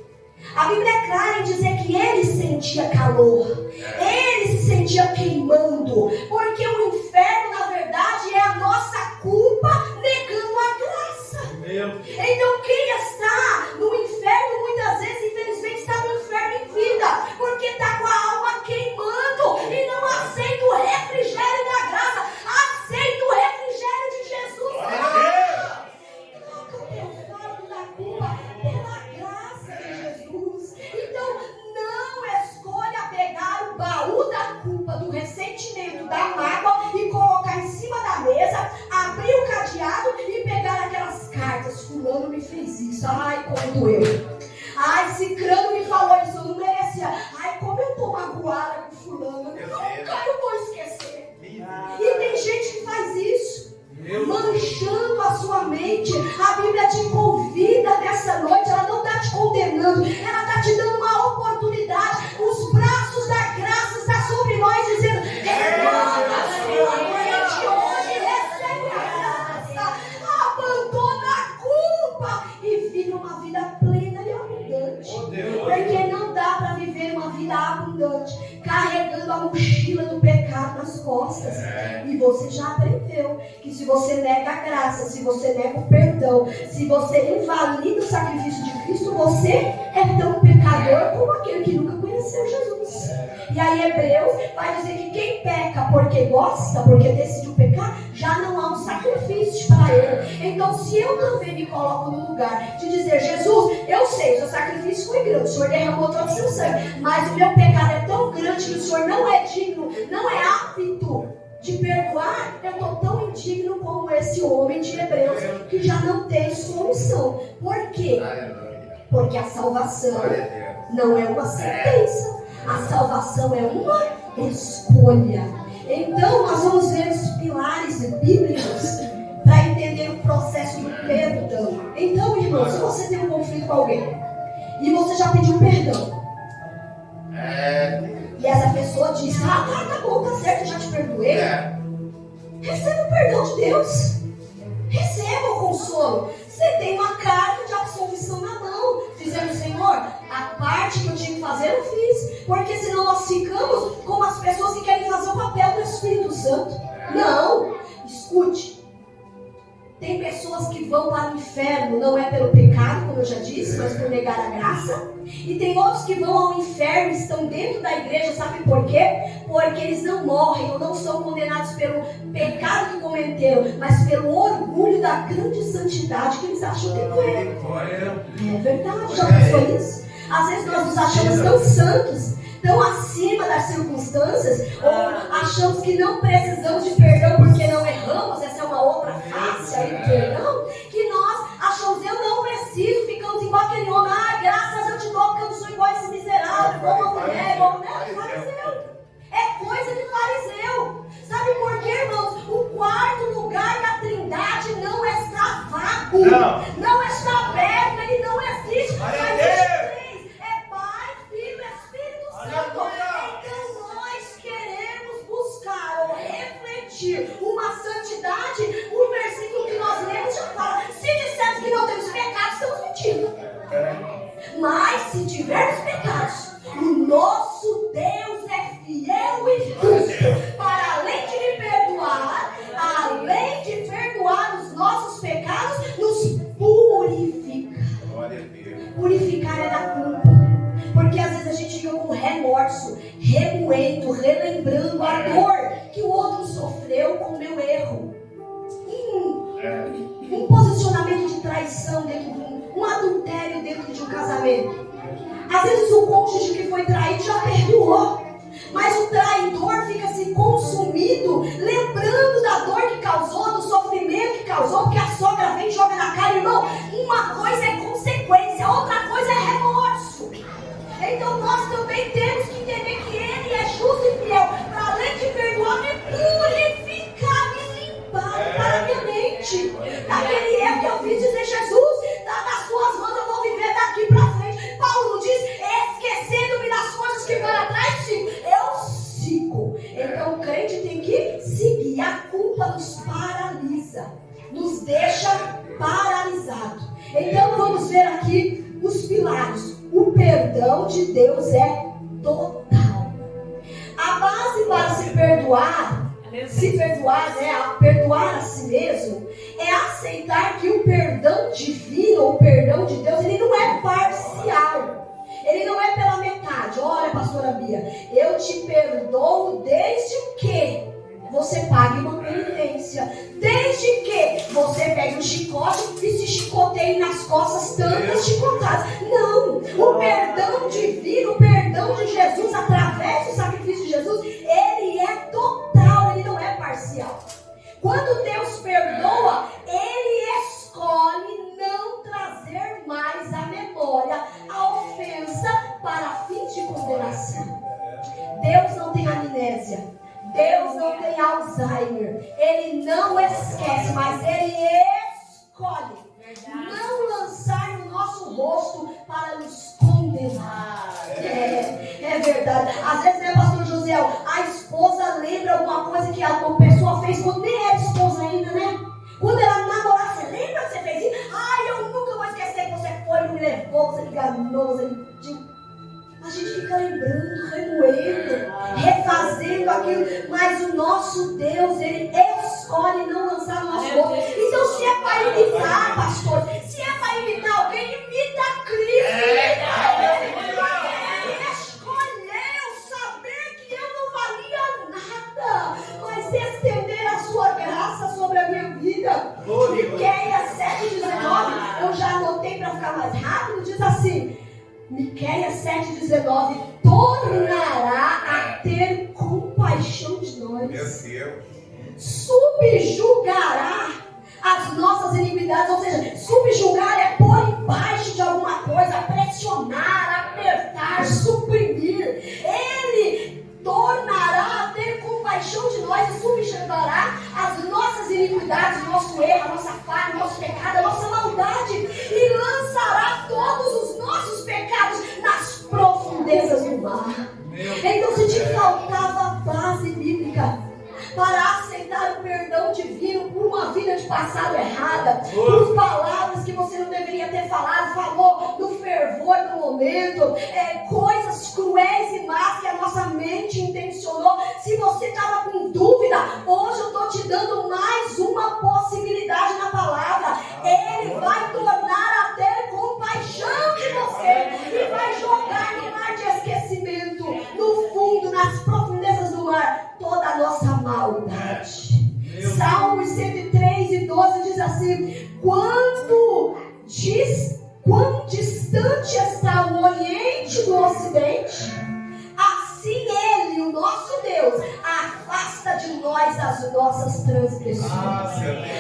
A Bíblia é clara em dizer que ele sentia calor, ele se sentia queimando, porque o inferno, na verdade, é a nossa culpa negando a graça. Então quem está no inferno, muitas vezes, infelizmente, está no inferno em vida, porque está com a alma queimando e não aceita o refrigério da graça, aceita o refrigério de Jesus. Troca o teu fardo da culpa pela graça de Jesus. Então não escolha pegar o baú da culpa, do ressentimento, da mágoa e colocar em cima da mesa, abrir o cadeado e pegar aquelas cartas: fulano me fez isso, ai como doeu, ai cicrano me falou isso, eu não merecia, ai como eu tô magoada com fulano, nunca eu vou esquecer. E tem gente que faz isso, manchando a sua mente. A Bíblia te convida nessa noite, ela não está te condenando, ela está te dando uma oportunidade. Os braços da graça estão sobre nós, dizendo: renova a sua mente hoje, recebe a graça, abandona a culpa e vive uma vida plena e abundante. Porque não dá para viver uma vida abundante carregando a mochila do pecado nas costas. E você já aprendeu que se você nega a graça, se você nega o perdão, se você invalida o sacrifício de Cristo, você é tão pecador como aquele que nunca conheceu Jesus. E aí Hebreus vai dizer que quem peca porque gosta, porque decidiu pecar, já não há um sacrifício para ele. Então se eu também me coloco no lugar de dizer: Jesus, eu sei, o seu sacrifício foi grande, o Senhor derramou todo o seu sangue, mas o meu pecado é tão grande que o Senhor não é digno, não é apto de perdoar, eu estou tão indigno como esse homem de Hebreus, que já não tem solução. Por quê? Porque a salvação não é uma sentença. A salvação é uma escolha. Então, nós vamos ver os pilares bíblicos para entender o processo do perdão. Então, irmão, se você tem um conflito com alguém e você já pediu perdão, e essa pessoa disse: tá bom, tá certo, eu já te perdoei. Receba o perdão de Deus. Receba o consolo. Você tem uma carta de absolvição na mão, dizendo: Senhor, a parte que eu tinha que fazer eu fiz. Porque senão nós ficamos como as pessoas que querem fazer o papel do Espírito Santo. Não, escute. Tem pessoas que vão para o inferno, não é pelo pecado, como eu já disse, mas por negar a graça. E tem outros que vão ao inferno e estão dentro da igreja, sabe por quê? Porque eles não morrem ou não são condenados pelo pecado que cometeram, mas pelo orgulho da grande santidade que eles acham que têm. É verdade, já pensou isso? Às vezes nós nos achamos tão santos, tão acima das circunstâncias, ou achamos que não precisamos de perdão porque não erramos. Essa é uma outra face aí do perdão, que nós achamos: eu não preciso, ficamos igual aquele homem: graças eu te dou porque eu não sou igual a esse miserável, igual uma mulher, igual uma mulher. Fariseu, é coisa de fariseu. Sabe por quê, irmãos? O quarto lugar da Trindade não está vago, não está aberto, ele não existe. Mas existe: é Pai, Filho e Espírito Santo. Então nós queremos buscar ou refletir uma santidade. O versículo que nós lemos já fala: se dissermos que não temos pecados, estamos mentindo. Mas se tivermos pecados, o nosso Deus é fiel e justo para, além de me perdoar, além de perdoar os nossos pecados, nos purificar. Purificar é da culpa. Porque às vezes a gente fica com remorso, remoendo, relembrando a dor que o outro sofreu com o meu erro. Um posicionamento de traição dentro de um adultério dentro de um casamento. Às vezes o cônjuge que foi traído já perdoou, mas o traidor fica se consumido, lembrando da dor que causou, do sofrimento que causou, porque a sogra vem e joga na cara. Irmão, uma coisa é consequência, outra coisa é remorso. Então nós também temos que entender que Ele é justo e fiel, para, além de perdoar, me purificar, me limpar para a minha mente. Daquele erro que eu fiz, dizer: Jesus, tá nas tuas mãos, eu vou viver daqui para frente. Paulo diz: esquecendo-me das coisas que para trás sigo, eu sigo. Então o crente tem que seguir. A culpa nos paralisa, nos deixa paralisado. Então vamos ver aqui os pilares. O perdão de Deus é total. A base para se perdoar, perdoar a si mesmo, é aceitar que o perdão divino, o perdão de Deus, ele não é parcial. Ele não é pela metade. Olha, pastora Bia, eu te perdoo desde que você pague uma penitência, desde que você pegue um chicote e se chicoteie nas costas tantas chicotadas. Não, o perdão divino, o perdão de Jesus, através do sacrifício de Jesus, ele é total, ele não é parcial. Quando Deus perdoa, Ele escolhe não trazer mais à memória a ofensa para fins de condenação. Deus não tem amnésia, Deus não tem Alzheimer, Ele não esquece, mas Ele escolhe não lançar no nosso rosto para nos condenar. É verdade. Às vezes, né, pastor José, a esposa lembra alguma coisa que a pessoa fez quando nem era esposa ainda, né? Quando ela namorar, você lembra que você fez isso? Ai, eu nunca vou esquecer que você foi, me levou, você me enganou, você mentiu. A gente fica lembrando, remoendo, refazendo aquilo. Mas o nosso Deus, Ele escolhe não lançar no nosso rosto. Então, se é para imitar, pastor, se é para imitar alguém, imita Cristo. Ele escolheu saber que eu não valia nada, mas estender a sua graça sobre a minha vida. Miqueias 7,19, eu já anotei para ficar mais rápido, diz assim: Miqueias 7,19, tornará a ter compaixão de nós. subjugará as nossas iniquidades. Ou seja, subjugar é pôr embaixo de alguma coisa, pressionar, apertar, suprimir. Ele tornará a ter compaixão de nós e subjugará as nossas iniquidades, o nosso erro, a nossa falha, o nosso pecado, a nossa maldade, e lançará todos os nossos pecados nas profundezas do mar. Então, se te faltava base bíblica para aceitar o perdão divino por uma vida de passado errada, por palavras que você não deveria ter falado, falou no fervor do momento, coisas cruéis e más que a nossa mente intencionou. Se você estava com dúvida, hoje eu estou te dando mais uma possibilidade na palavra. Ele vai tornar a ter compaixão de você e vai jogar no mar de esquecimento, no fundo, nas profundezas do mar, toda a nossa maldade. Salmos 103:12 diz assim: quão distante está o Oriente do Ocidente, assim Ele, o nosso Deus, afasta de nós as nossas transgressões.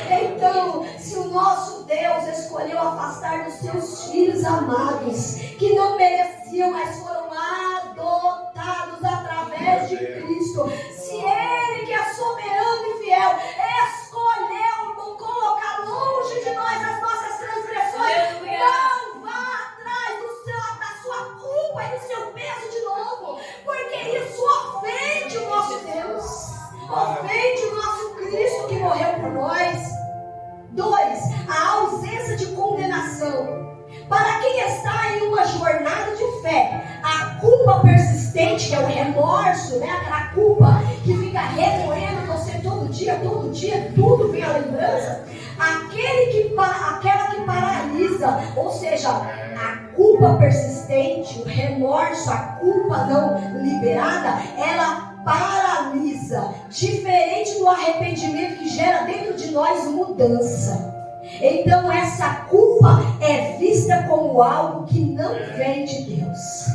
Então, se o nosso Deus escolheu afastar dos seus filhos amados, que não mereciam, mas foram adotados através de Cristo, se Ele, que é soberano e fiel, escolheu colocar longe de nós as nossas transgressões, não vá atrás da sua culpa e do seu peso de novo, porque isso ofende o nosso Deus, ofende o nosso Cristo que morreu por nós. 2. A ausência de condenação. Para quem está em uma jornada de fé, a culpa persistente, que é o remorso, aquela culpa que fica remoendo você todo dia, tudo vem à lembrança. Aquela que paralisa, ou seja, a culpa persistente, o remorso, a culpa não liberada, ela paralisa, diferente do arrependimento que gera dentro de nós mudança. Então essa culpa é vista como algo que não vem de Deus.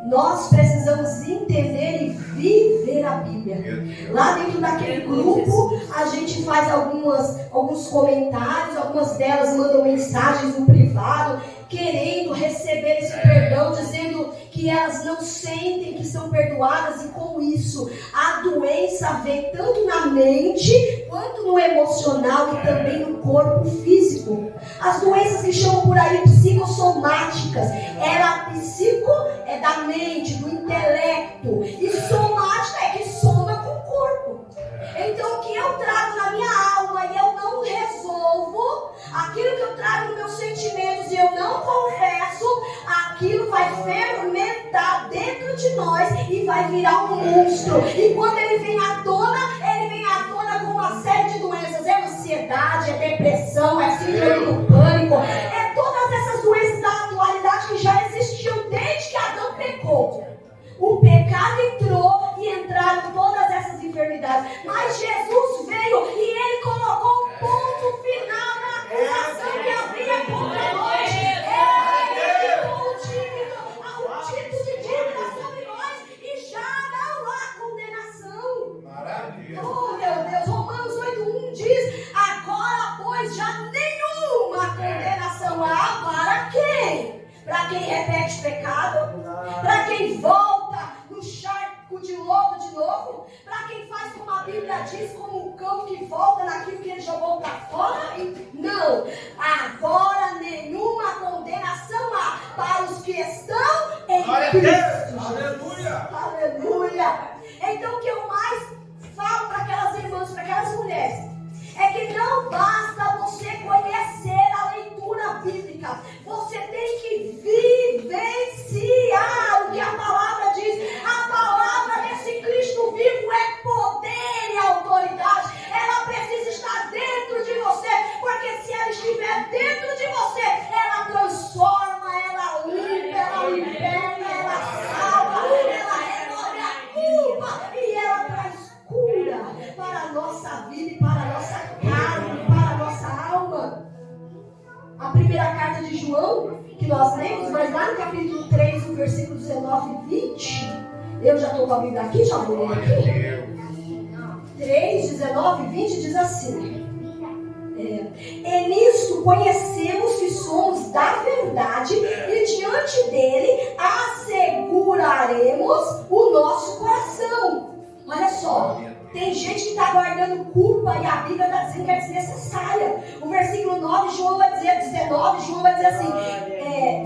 Nós precisamos entender e viver a Bíblia. Lá dentro daquele grupo, a gente faz alguns comentários, algumas delas mandam mensagens no privado, querendo receber esse perdão, dizendo que elas não sentem que são perdoadas, e com isso a doença vem tanto na mente quanto no emocional e também no corpo físico. As doenças que chamam por aí psicossomáticas, psico é da mente, do intelecto, e somática é que soma com o corpo. Então o que eu trago na minha alma e eu não resolvo, aquilo que eu trago nos meus sentimentos e eu não confesso, aquilo vai fermentar dentro de nós e vai virar um monstro. E quando ele vem à tona com uma série de doenças. É ansiedade, é depressão, é síndrome do pânico, é todas essas doenças da atualidade que já existiam desde que Adão pecou. O pecado entrou e entraram todas essas enfermidades. Mas Jesus veio e Ele colocou um ponto final na acusação que havia contra nós. Ele tirou o título de dívida sobre nós e já não há condenação. Maravilha. Oh meu Deus, Romanos 8:1 diz: agora pois já nenhuma condenação há para quem? Para quem repete pecado? Para quem volta no charco de lodo de novo? Para quem faz como a Bíblia diz, como um cão que volta naquilo que ele jogou para fora? Não, agora nenhuma condenação há para os que estão em Cristo. Aleluia! Aleluia! Então o que eu mais falo para aquelas irmãs, para aquelas mulheres, é que não basta você conhecer a leitura bíblica, você tem que vivenciar o que a palavra diz. A palavra desse Cristo vivo é poder e autoridade. Ela precisa estar dentro de você, porque se ela estiver dentro de você, ela transforma, ela limpa, ela liberta, ela salva, ela remove a culpa e ela traz cura para a nossa vida e para a nossa carne, para a nossa alma. A primeira carta de João, que nós lemos, mas lá no capítulo 3, no versículo 19 e 20, eu já estou com a Bíblia aqui, já vou ler aqui. 3, 19 e 20 diz assim: e nisto conhecemos que somos da verdade e diante dele asseguraremos o nosso coração. Olha só, tem gente que está guardando culpa e a Bíblia está dizendo que é desnecessária. O versículo 9, João vai dizer, 19, João vai dizer assim,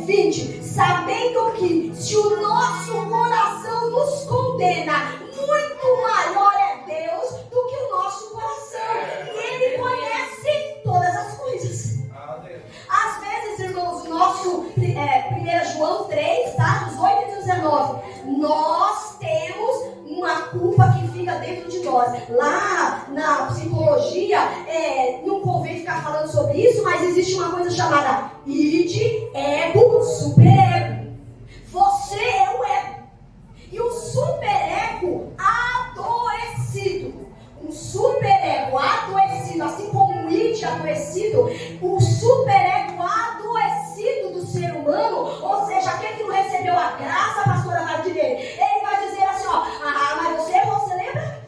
20: sabendo que se o nosso coração nos condena, muito maior é Deus do que o nosso coração, e Ele conhece todas as coisas. Às vezes, irmãos, o nosso 1 João 3, tá? Dos 8 e 19, nós temos uma culpa que fica dentro de nós. Lá na psicologia, não convém ficar falando sobre isso, mas existe uma coisa chamada id, ego, superego. Você é o ego. E o superego adoecido. Um superego adoecido, assim como o id adoecido, o superego adoecido do ser humano, ou seja, aquele que não recebeu a graça, a pastora vai dizer, ele vai dizer assim, ó, mas você lembra?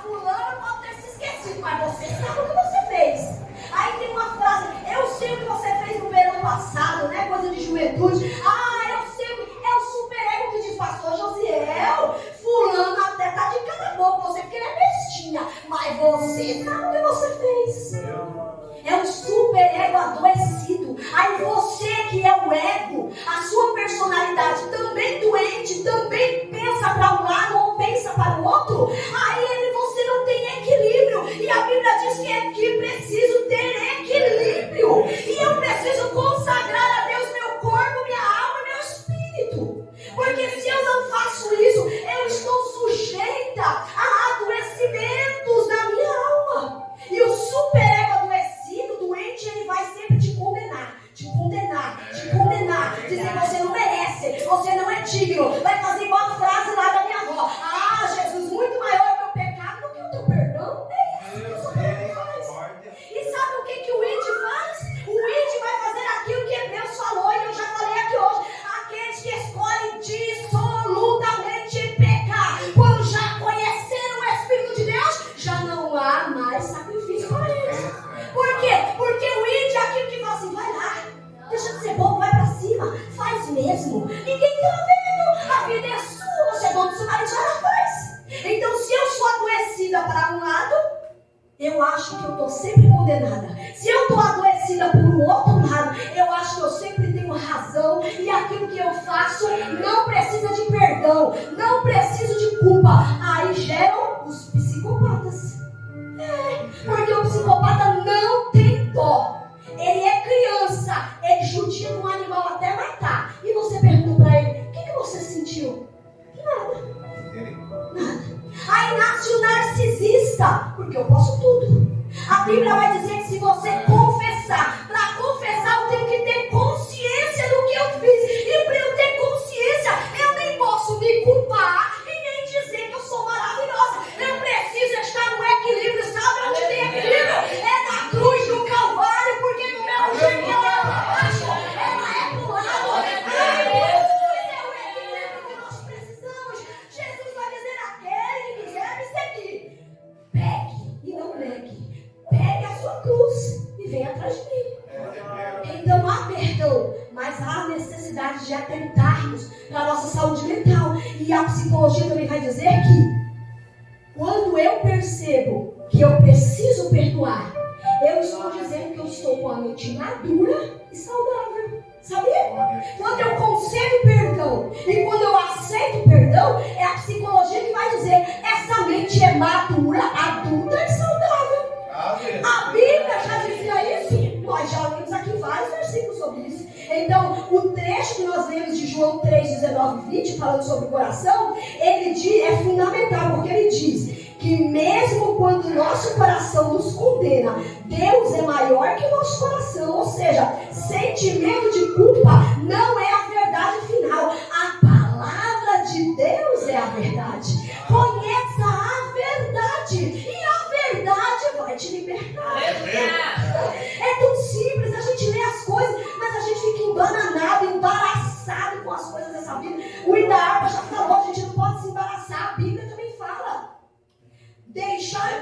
Fulano pode ter se esquecido, mas você sabe o que você fez. Aí tem uma frase, eu sei o que você fez no verão passado, né, coisa de juventude. Eu sei, é o superego que diz, pastor Josiel, fulano até tá de cara boca, você porque ele é bestinha, mas você sabe o que você fez. É um superego adoecido. Aí você que é o ego, a sua personalidade também doente, também pensa para um lado ou pensa para o outro, aí você não tem equilíbrio. E a Bíblia diz que preciso ter equilíbrio. E eu preciso consagrar a Deus meu corpo, minha alma e meu espírito. Porque se eu não faço isso, eu estou sujeita a adoecimentos na minha alma. E o superego adoecido, doente, ele vai sempre te condenar, te condenar, te condenar, dizer que você não merece, você não é digno. Vai fazer igual a frase lá da minha avó: Jesus, muito maior é o meu pecado do que o teu perdão. É isso que o superego faz. E sabe o que o id faz? O id vai fazer aquilo que Hebreus falou, e eu já falei aqui hoje: aqueles que escolhem dissolutamente pecar, quando já conheceram o Espírito de Deus, já não há mais sacrifício para eles. Por quê? Porque o id é aquilo que fala assim: vai lá, deixa de ser bobo, vai pra cima, faz mesmo, ninguém tá vendo, a vida é sua, você é dono do seu marido, já ela faz. Então, se eu sou adoecida para um lado, eu acho que eu estou sempre condenada. Se eu estou adoecida por um outro lado, eu acho que eu sempre tenho razão, e aquilo que eu faço não precisa de perdão, não preciso de culpa. Aí geram os psicopatas. Porque o psicopata não tem dó. Ele é criança, ele judia um animal até matar. E você pergunta para ele: o que você sentiu? Nada. Aí nasce o narcisista, porque eu posso tudo. A Bíblia vai dizer que se você confessar, para confessar eu tenho que ter consciência do que eu fiz. E para eu ter consciência, eu nem posso me culpar e nem dizer que eu sou maravilhosa. Eu preciso estar no equilíbrio. Sabe onde tem equilíbrio? É na cruz do Calvário, porque no meu jeito ela é para baixo, ela é para o lado. É o equilíbrio que nós precisamos. Jesus vai dizer: aquele que quiser me seguir, pegue e não negue. Pegue a sua cruz e venha atrás de mim. Então há perdão, mas há necessidade de atentarmos para a nossa saúde mental. E a psicologia também vai dizer que quando eu percebo que eu preciso perdoar, eu estou dizendo que eu estou com a mente madura e saudável. Sabia? Quando eu concedo perdão e quando eu aceito perdão, é a psicologia que vai dizer: essa mente é madura, adulta e saudável. A Bíblia já dizia isso. Nós já lemos aqui vários versículos sobre isso. Então, o trecho que nós lemos de João 3, 19 e 20, falando sobre o coração, ele diz, é fundamental, porque ele diz que mesmo quando o nosso coração nos condena, Deus é maior que o nosso coração. Ou seja, sentimento de culpa não é a verdade final. A palavra de Deus é a verdade. Conheça a verdade e a verdade vai te libertar. É tão simples, a gente lê as coisas, mas a gente fica embananado, embaraçado com as coisas dessa vida. O Idaarpa já falou, a gente não pode se embaraçar, a Bíblia também fala. Deixar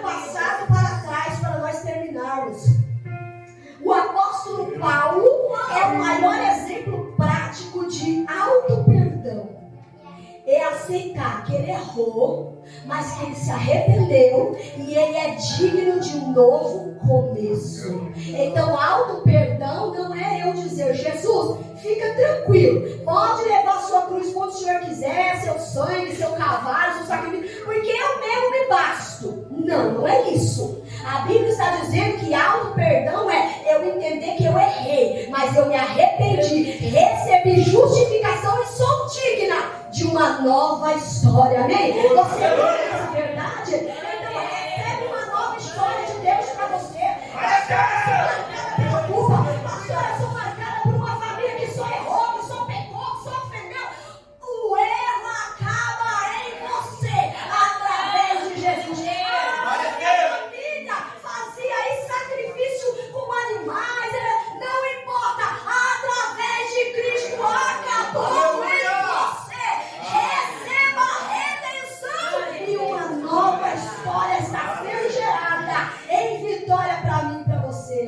errou, mas que ele se arrependeu e ele é digno de um novo começo. Então, auto-perdão não é eu dizer: Jesus, fica tranquilo, pode levar sua cruz quando o Senhor quiser, seu sangue, seu cavalo, seu sacrifício, porque eu mesmo me basto. Não, não é isso. A Bíblia está dizendo que auto-perdão é eu entender que eu errei, mas eu me arrependi, recebi justificação e sou digna de uma nova história. Amém? Você crê nessa verdade? Então recebe uma nova história de Deus para você. Pastora, eu sou marcada por uma família que só errou, que só pecou, que só ofendeu. O erro acaba em você, através de Jesus. Fazia aí sacrifício com animais, não importa, através de Cristo acabou em você. Receba a redenção e uma nova história está sendo gerada em vitória para mim e para você.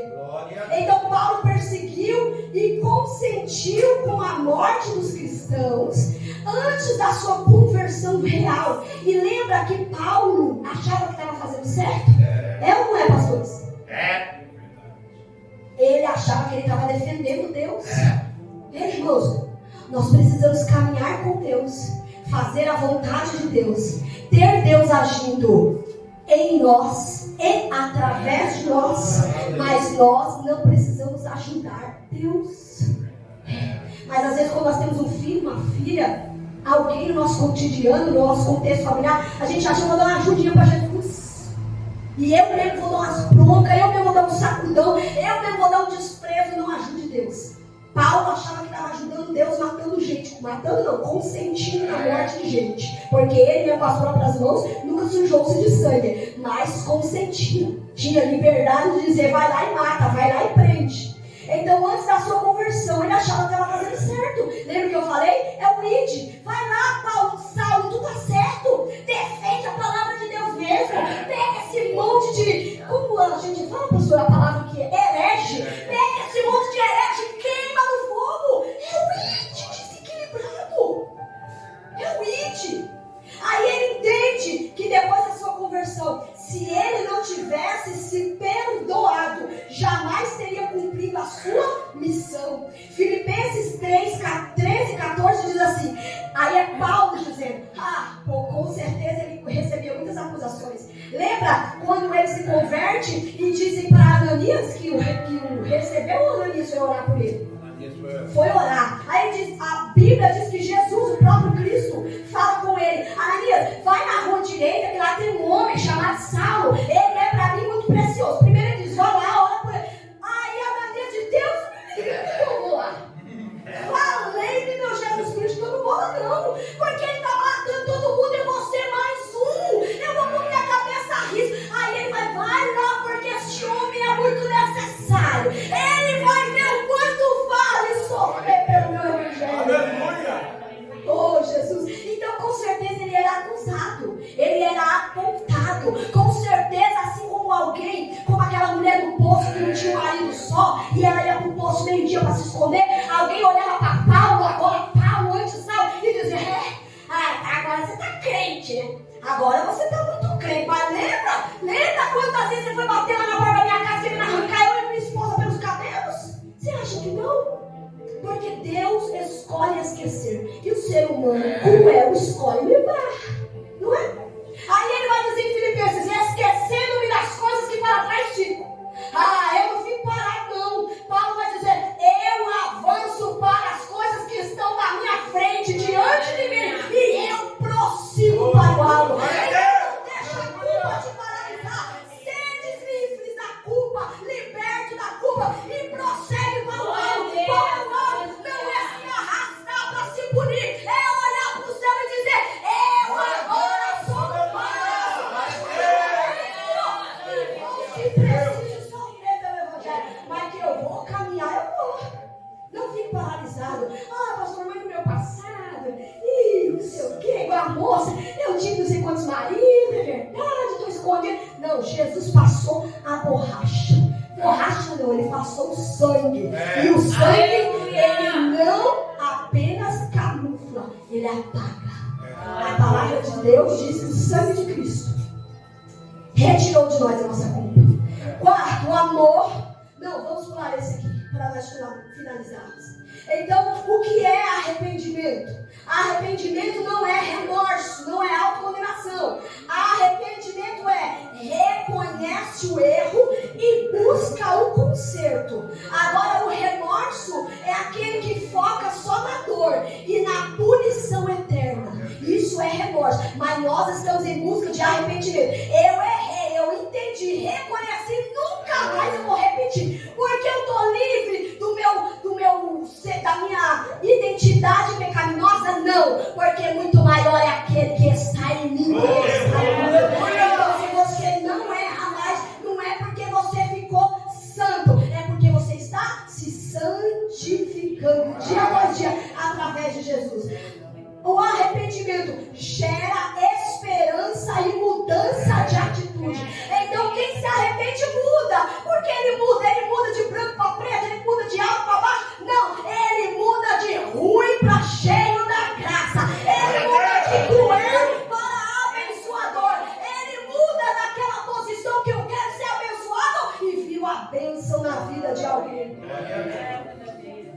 Então Paulo perseguiu e consentiu com a morte dos cristãos antes da sua conversão real. E lembra que Paulo achava que estava fazendo certo? É ou não é, pastores? Ele achava que ele estava defendendo Deus. Irmãos, nós precisamos caminhar com Deus, fazer a vontade de Deus, ter Deus agindo em nós e através de nós, mas nós não precisamos ajudar Deus. Mas às vezes quando nós temos um filho, uma filha, alguém no nosso cotidiano, no nosso contexto familiar, a gente acha que vai dar uma ajudinha para Jesus. E eu mesmo vou dar umas broncas, eu mesmo vou dar um sacudão, eu mesmo vou dar um desprezo e não ajude Deus. Paulo achava que estava ajudando Deus matando gente. Matando não, consentindo na morte de gente. Porque ele mesmo com as próprias mãos nunca sujou-se de sangue. Mas consentia. Tinha liberdade de dizer: vai lá e mata, vai lá e prende. Então antes da sua conversão ele achava que estava fazendo certo. Lembra que eu falei? É o id. Vai lá, Paulo, Saulo, tu tá certo. Defende a palavra de Deus mesmo. Pega esse monte de... Como a gente fala, pastor, a palavra que é herege. Pega esse monte de herege, queima no fogo. É o id desequilibrado. É o id. Aí ele entende que depois da sua conversão, se ele não tivesse se perdoado, jamais teria cumprido a sua missão. Filipenses 3, 13 e 14 diz assim. Aí é Paulo dizendo: com certeza ele recebeu muitas acusações. Lembra quando ele se converte e dizem para Ananias que o recebeu, ou Ananias foi orar por ele? Foi orar. Aí diz, a Bíblia diz que Jesus, o próprio Cristo, fala com ele: Ananias, vai na rua direita, que lá tem um homem chamado Saulo. Ele é para mim muito precioso. Primeiro ele diz: vai lá, ora por ele. Aí Ananias de Deus, eu vou lá. Falei-me, meu Jesus Cristo, eu não vou lá não. Porque ele está matando todo mundo e você mais um. Eu vou pôr minha cabeça a risco. Aí ele vai lá, porque esse homem é muito necessário. Ele vai ver o quanto vale sofrer pelo meu evangelho. Aleluia! Oh, Jesus. Então, com certeza, ele era acusado. Ele era apontado. Com certeza, assim como alguém, como aquela mulher do poço que não tinha um marido só, e ela ia pro poço meio-dia para se esconder, alguém olhava para Paulo, agora Paulo, antes Saulo, e dizia: agora você tá crente, né? Agora você tá muito crente. Mas lembra quantas vezes você foi bater lá na porta da minha casa, querendo arrancar eu e minha esposa pelos cabelos? Você acha que não? Porque Deus escolhe esquecer. E o ser humano cruel escolhe lembrar. Não é? Aí ele vai dizer em Filipenses: esquecendo-me das coisas que para trás ficam. Eu não fico parado não. Paulo vai dizer: eu avanço para as coisas que estão na minha frente, diante de mim, e eu prossigo para o alto. Então deixa a culpa te paralisar. Sedes livres da culpa, liberto da culpa, e prossegue para o alto. Qual é o alto? Não é se arrastar para se punir, é olhar para o céu e dizer: eu agora sou mais. E vou, se preciso sofrer pelo evangelho, mas que eu vou caminhar, eu vou. Não fique paralisado. Pastor, mas no meu passado, não sei o que, igual a moça, eu tive não sei quantos maridos, é verdade, estou escondido. Não, Jesus passou a borracha. Borracha não, ele passou o sangue. E o sangue, ele não apenas camufla, ele apaga. A palavra de Deus diz nós finalizarmos. Então, o que é arrependimento? Arrependimento não é remorso, não é autocondenação. Arrependimento reconhece o erro e busca o conserto. Agora, o remorso é aquele que foca só na dor e na punição eterna. Isso é remorso. Mas nós estamos em busca de arrependimento. Eu errei, eu entendi, reconheci, nunca mais eu vou repetir. Porque eu estou livre da minha identidade pecaminosa? Não, porque muito maior é aquele que está em mim. Então, se você não erra mais, não é porque você ficou santo, é porque você está se santificando dia após dia através de Jesus. O arrependimento gera esperança e mudança de atitude. Então quem se arrepende muda. Porque ele muda de branco para preto, ele muda de alto para baixo. Não, ele muda de ruim para cheio da graça. Ele muda de cruel para abençoador. Ele muda daquela posição que eu quero ser abençoado e viu a bênção na vida de alguém.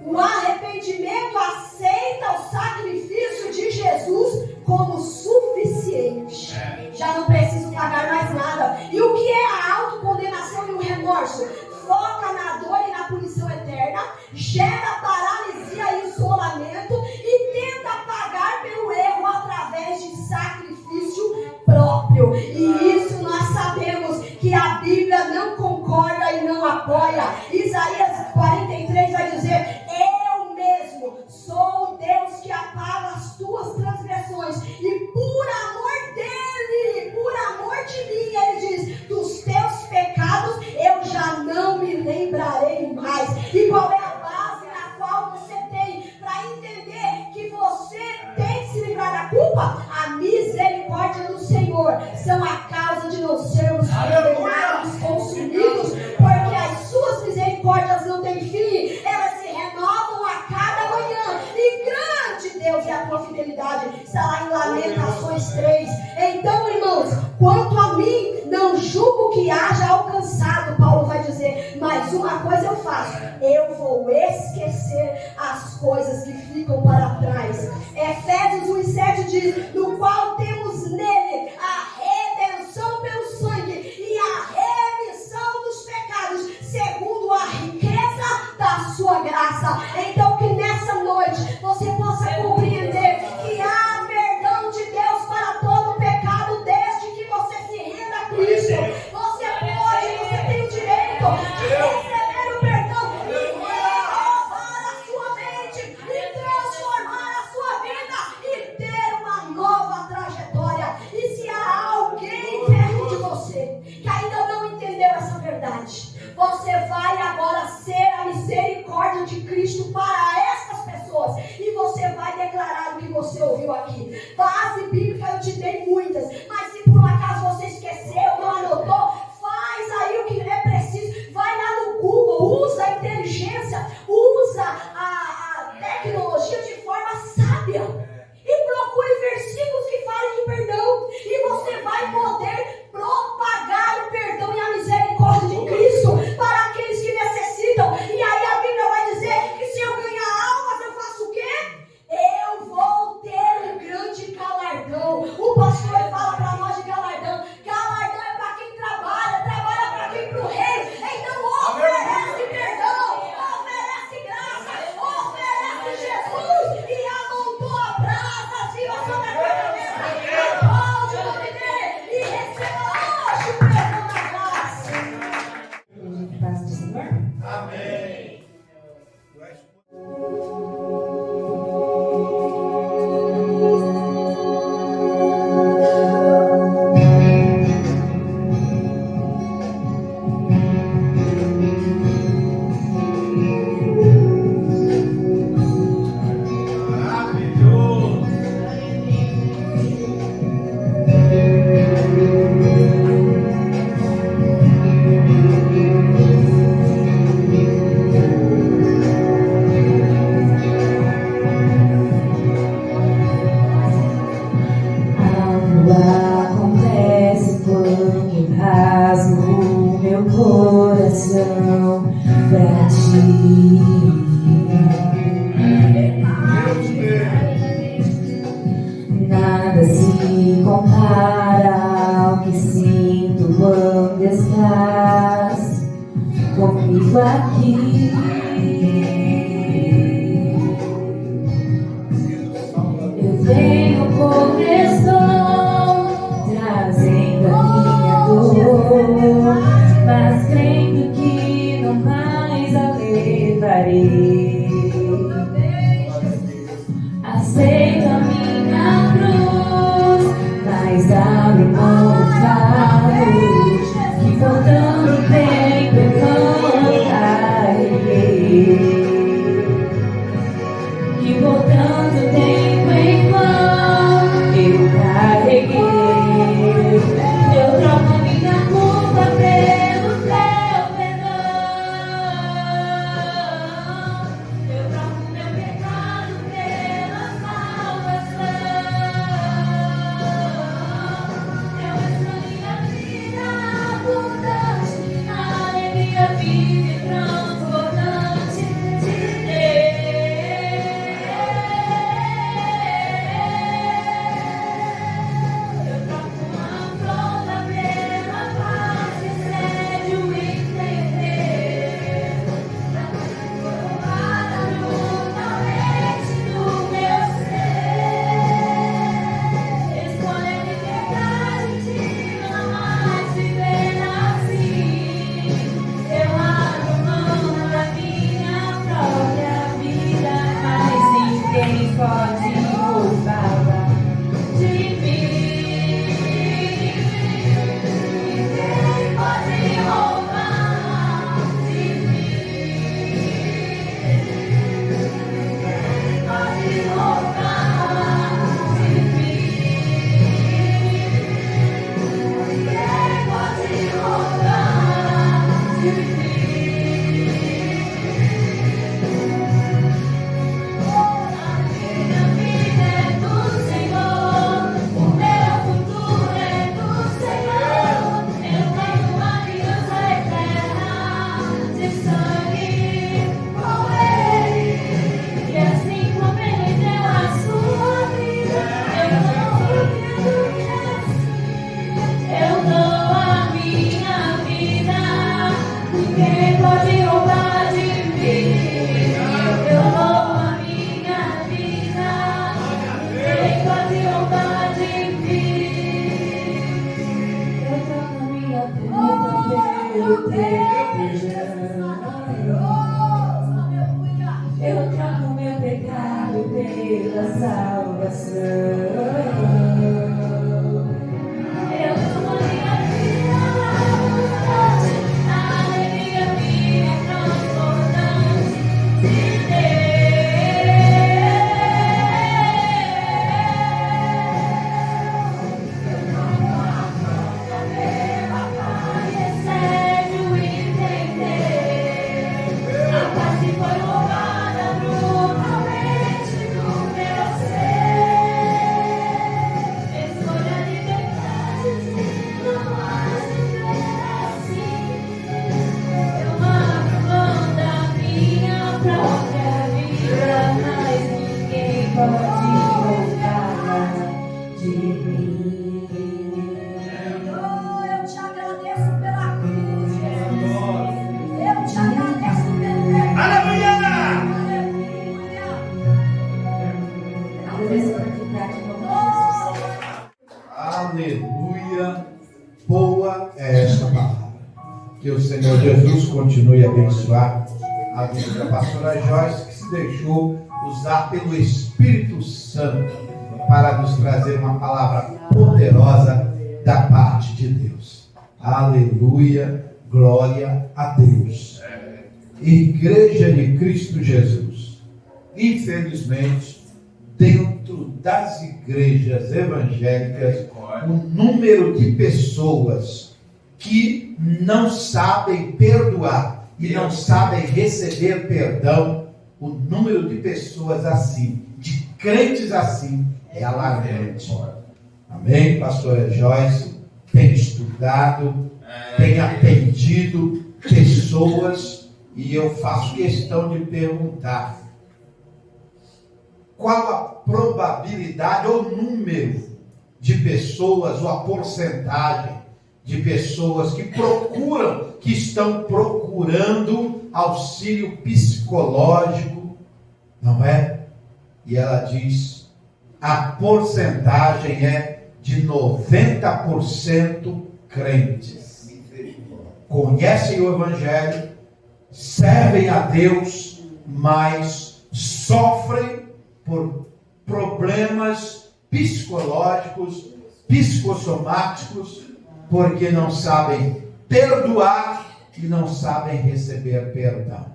O arrependimento aceita o sacrifício de Jesus como suficiente. Já não preciso pagar mais nada. E o que é a autocondenação e o remorso? Foca na dor e na punição eterna, gera paralisia e isolamento e tenta pagar pelo erro através de sacrifício próprio. E isso nós sabemos que a Bíblia não concorda e não apoia. Isaías 43 vai dizer: eu mesmo sou o Deus que apaga as tuas transgressões, e por amor dele, por amor de mim, ele diz, dos teus pecados eu já não me lembrarei mais. E qual é a base na qual você tem para entender que você tem que se livrar da culpa? A misericórdia do Senhor são a causa de não sermos condenados, consumidos, porque as suas misericórdias não têm fim, elas se renovam a cada manhã, e grande Deus é a tua fidelidade. Está lá em Lamentações 3. Então, irmãos, quanto a mim, não julgo que haja alcançado, Paulo vai dizer, mas uma coisa eu faço, eu vou esquecer as coisas que ficam para trás. Efésios 1:7 diz, no qual temos nele a redenção pelo sangue e a remissão dos pecados, segundo a riqueza da sua graça. Então que nessa noite você possa compreender que há perdão de Deus para todo pecado, desde que você se renda a Cristo. Você tem o direito de receber o perdão e renovar a sua mente e transformar a sua vida e ter uma nova trajetória. E se há alguém perto de você que ainda não entendeu essa verdade, você vai agora ser a misericórdia de Cristo para essas pessoas. E você vai declarar o que você ouviu aqui. Base bíblica eu te dei muitas, mas se por um acaso você esqueceu, não anotou, faz aí o que é preciso. Vai lá no Google, usa a inteligência, usa a tecnologia de forma sábia e procure versículos que falem de perdão. E você vai poder propagar o perdão e a misericórdia de Cristo para aqueles que necessitam. E aí a Bíblia vai dizer que se eu ganhar almas, eu faço o quê? Eu vou ter um grande galardão. O pastor fala para nós de galardão. Galardão é para quem trabalha para quem para o reino. Então oferece perdão, oferece graça, oferece Jesus e amontoa brasas viva sobre a tua cabeça. Pode comer e receba hoje o perdão da graça. Paz do Senhor. Amém. Maravilhoso. Algo acontece quando rasgo o meu coração. pra ti. Nada se compara ao que sinto quando estás comigo aqui. Eu venho como estou, trazendo a minha dor, mas crendo que não mais a levarei. Aceito a minha cruz, mas abre mão do fardo que por tanto tempo eu não carreguei, que por tanto tempo em vão eu carreguei. Eu troco a minha culpa pelo teu perdão, eu troco meu pecado pela salvação. Eu entro minha vida abundante, alegria viva e transbordante de Deus. Eu troco uma afronta pela paz e sede o entender. Foi roubada brutalmente do meu ser. Escolha a liberdade de não mais viver assim. Eu abro mão da minha própria vida, mas ninguém pode roubá-la de mim. Ninguém pode roubar de mim. Ninguém pode roubar de mim. Ninguém pode roubar de mim. A minha vida é do Senhor, o meu futuro é do Senhor. Eu tenho aliança eterna de sangue com Ele, e assim como Ele deu a sua vida, eu não quero que eu dou a minha vida. Ninguém pode roubar de mim. Eu dou a minha vida. Ninguém pode roubar de mim. Eu troco a minha culpa pelo teu perdão. Eu troco meu pecado pela salvação. Eu dou a minha vida abundante, alegria viva e transbordante de Deus. Eu troco a afronta pela paz e excede o entender. A paz que foi roubada brutalmente do meu ser. Escolha a liberdade de não mais viver assim. Eu abro mão da minha própria vida, mas ninguém pode roubar de mim. Eu te agradeço pela cruz, Jesus. Eu te agradeço pelo perdão. Aleluia! Aleluia! Aleluia! Boa é esta palavra. Que o Senhor Jesus continue a abençoar a vida da pastora Joyce, que se deixou usar pelo Espírito Santo para nos trazer uma palavra poderosa da parte de Deus. Aleluia! Glória a Deus. Igreja de Cristo Jesus. Infelizmente, dentro das igrejas evangélicas, o número de pessoas que não sabem perdoar e não sabem receber perdão, o número de pessoas assim, de crentes assim, é alarmante. Amém? Pastora Joyce tem estudado, tem atendido pessoas E eu faço questão de perguntar: qual a probabilidade ou número de pessoas, ou a porcentagem de pessoas que estão procurando auxílio psicológico, não é? E ela diz, a porcentagem é de 90% crentes. Conhecem o Evangelho, servem a Deus, mas sofrem por problemas psicológicos, psicossomáticos, porque não sabem perdoar e não sabem receber perdão.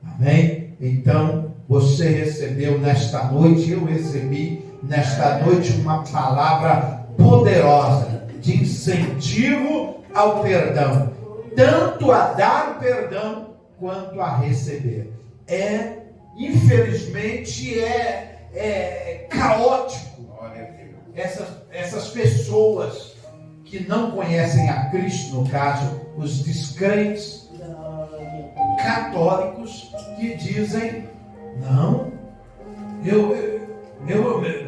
Amém? Então, você recebeu nesta noite, eu recebi nesta noite uma palavra poderosa de incentivo ao perdão, tanto a dar o perdão quanto a receber. Infelizmente, é caótico. Essas pessoas que não conhecem a Cristo, no caso, os descrentes católicos, que dizem, não,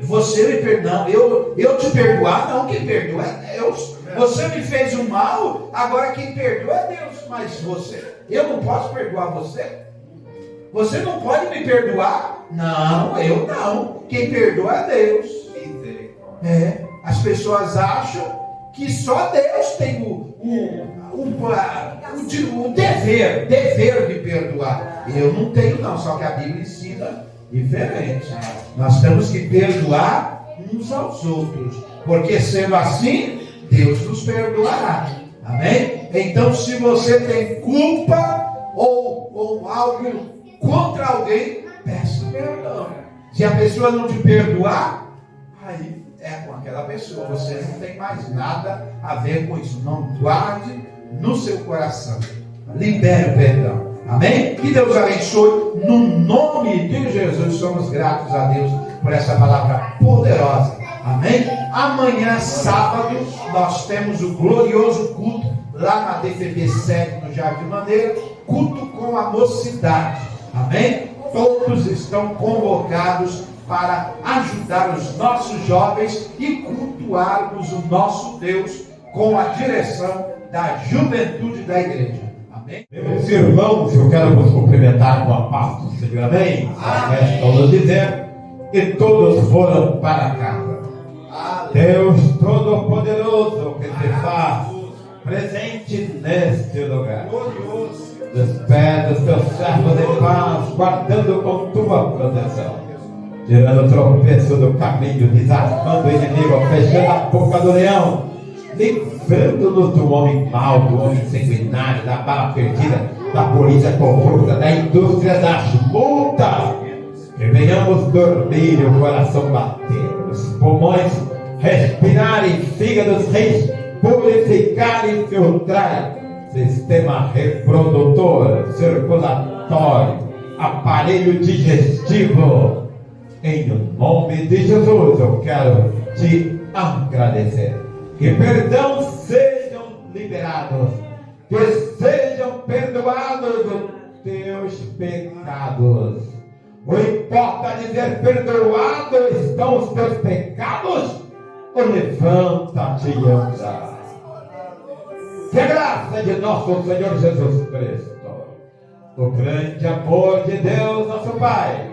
você me perdoa, eu te perdoar, não, quem perdoa é Deus. Você me fez um mal, agora quem perdoa é Deus. Mas eu não posso perdoar você? Você não pode me perdoar? Não, eu não. Quem perdoa é Deus. As pessoas acham que só Deus tem o dever de perdoar. Eu não tenho não, só que a Bíblia ensina diferente. Nós temos que perdoar uns aos outros, porque sendo assim, Deus nos perdoará. Amém? Então, se você tem culpa ou algo contra alguém, peça perdão. Se a pessoa não te perdoar, aí é com aquela pessoa, você não tem mais nada a ver com isso. Não guarde no seu coração, libere o perdão. Amém? Que Deus abençoe, no nome de Jesus. Somos gratos a Deus por essa palavra poderosa. Amém? Amanhã, sábado, nós temos o glorioso culto lá na DFB 7, no Jardim Maneira, culto com a mocidade. Amém? Todos estão convocados para ajudar os nossos jovens e cultuarmos o nosso Deus com a direção da juventude da igreja. Amém? Meus irmãos, eu quero vos cumprimentar com a paz do Senhor. Amém? Estamos dizendo que todos foram para casa. Deus Todo-Poderoso que se faz presente neste lugar. Despede os teus servos em paz, guardando com tua proteção, tirando o tropeço do caminho, desarmando o inimigo, fechando a boca do leão, livrando-nos do homem mau, do homem sanguinário, da bala perdida, da polícia corrupta, da indústria das multas. Que venhamos dormir e o coração bater, os pulmões respirarem, fígados purificarem e filtrarem, sistema reprodutor, circulatório, aparelho digestivo. Em nome de Jesus, eu quero te agradecer. Que perdão sejam liberados, que sejam perdoados os teus pecados. O importa dizer perdoados estão os teus pecados, ou levanta-te e anda. Que a graça de nosso Senhor Jesus Cristo, o grande amor de Deus nosso Pai,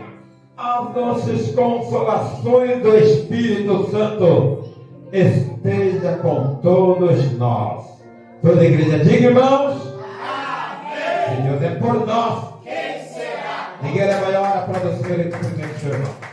as nossas consolações do Espírito Santo esteja com todos nós. Toda a igreja diga, irmãos, amém. Se Deus é por nós, quem será? Ninguém é maior para o Senhor e para o Senhor.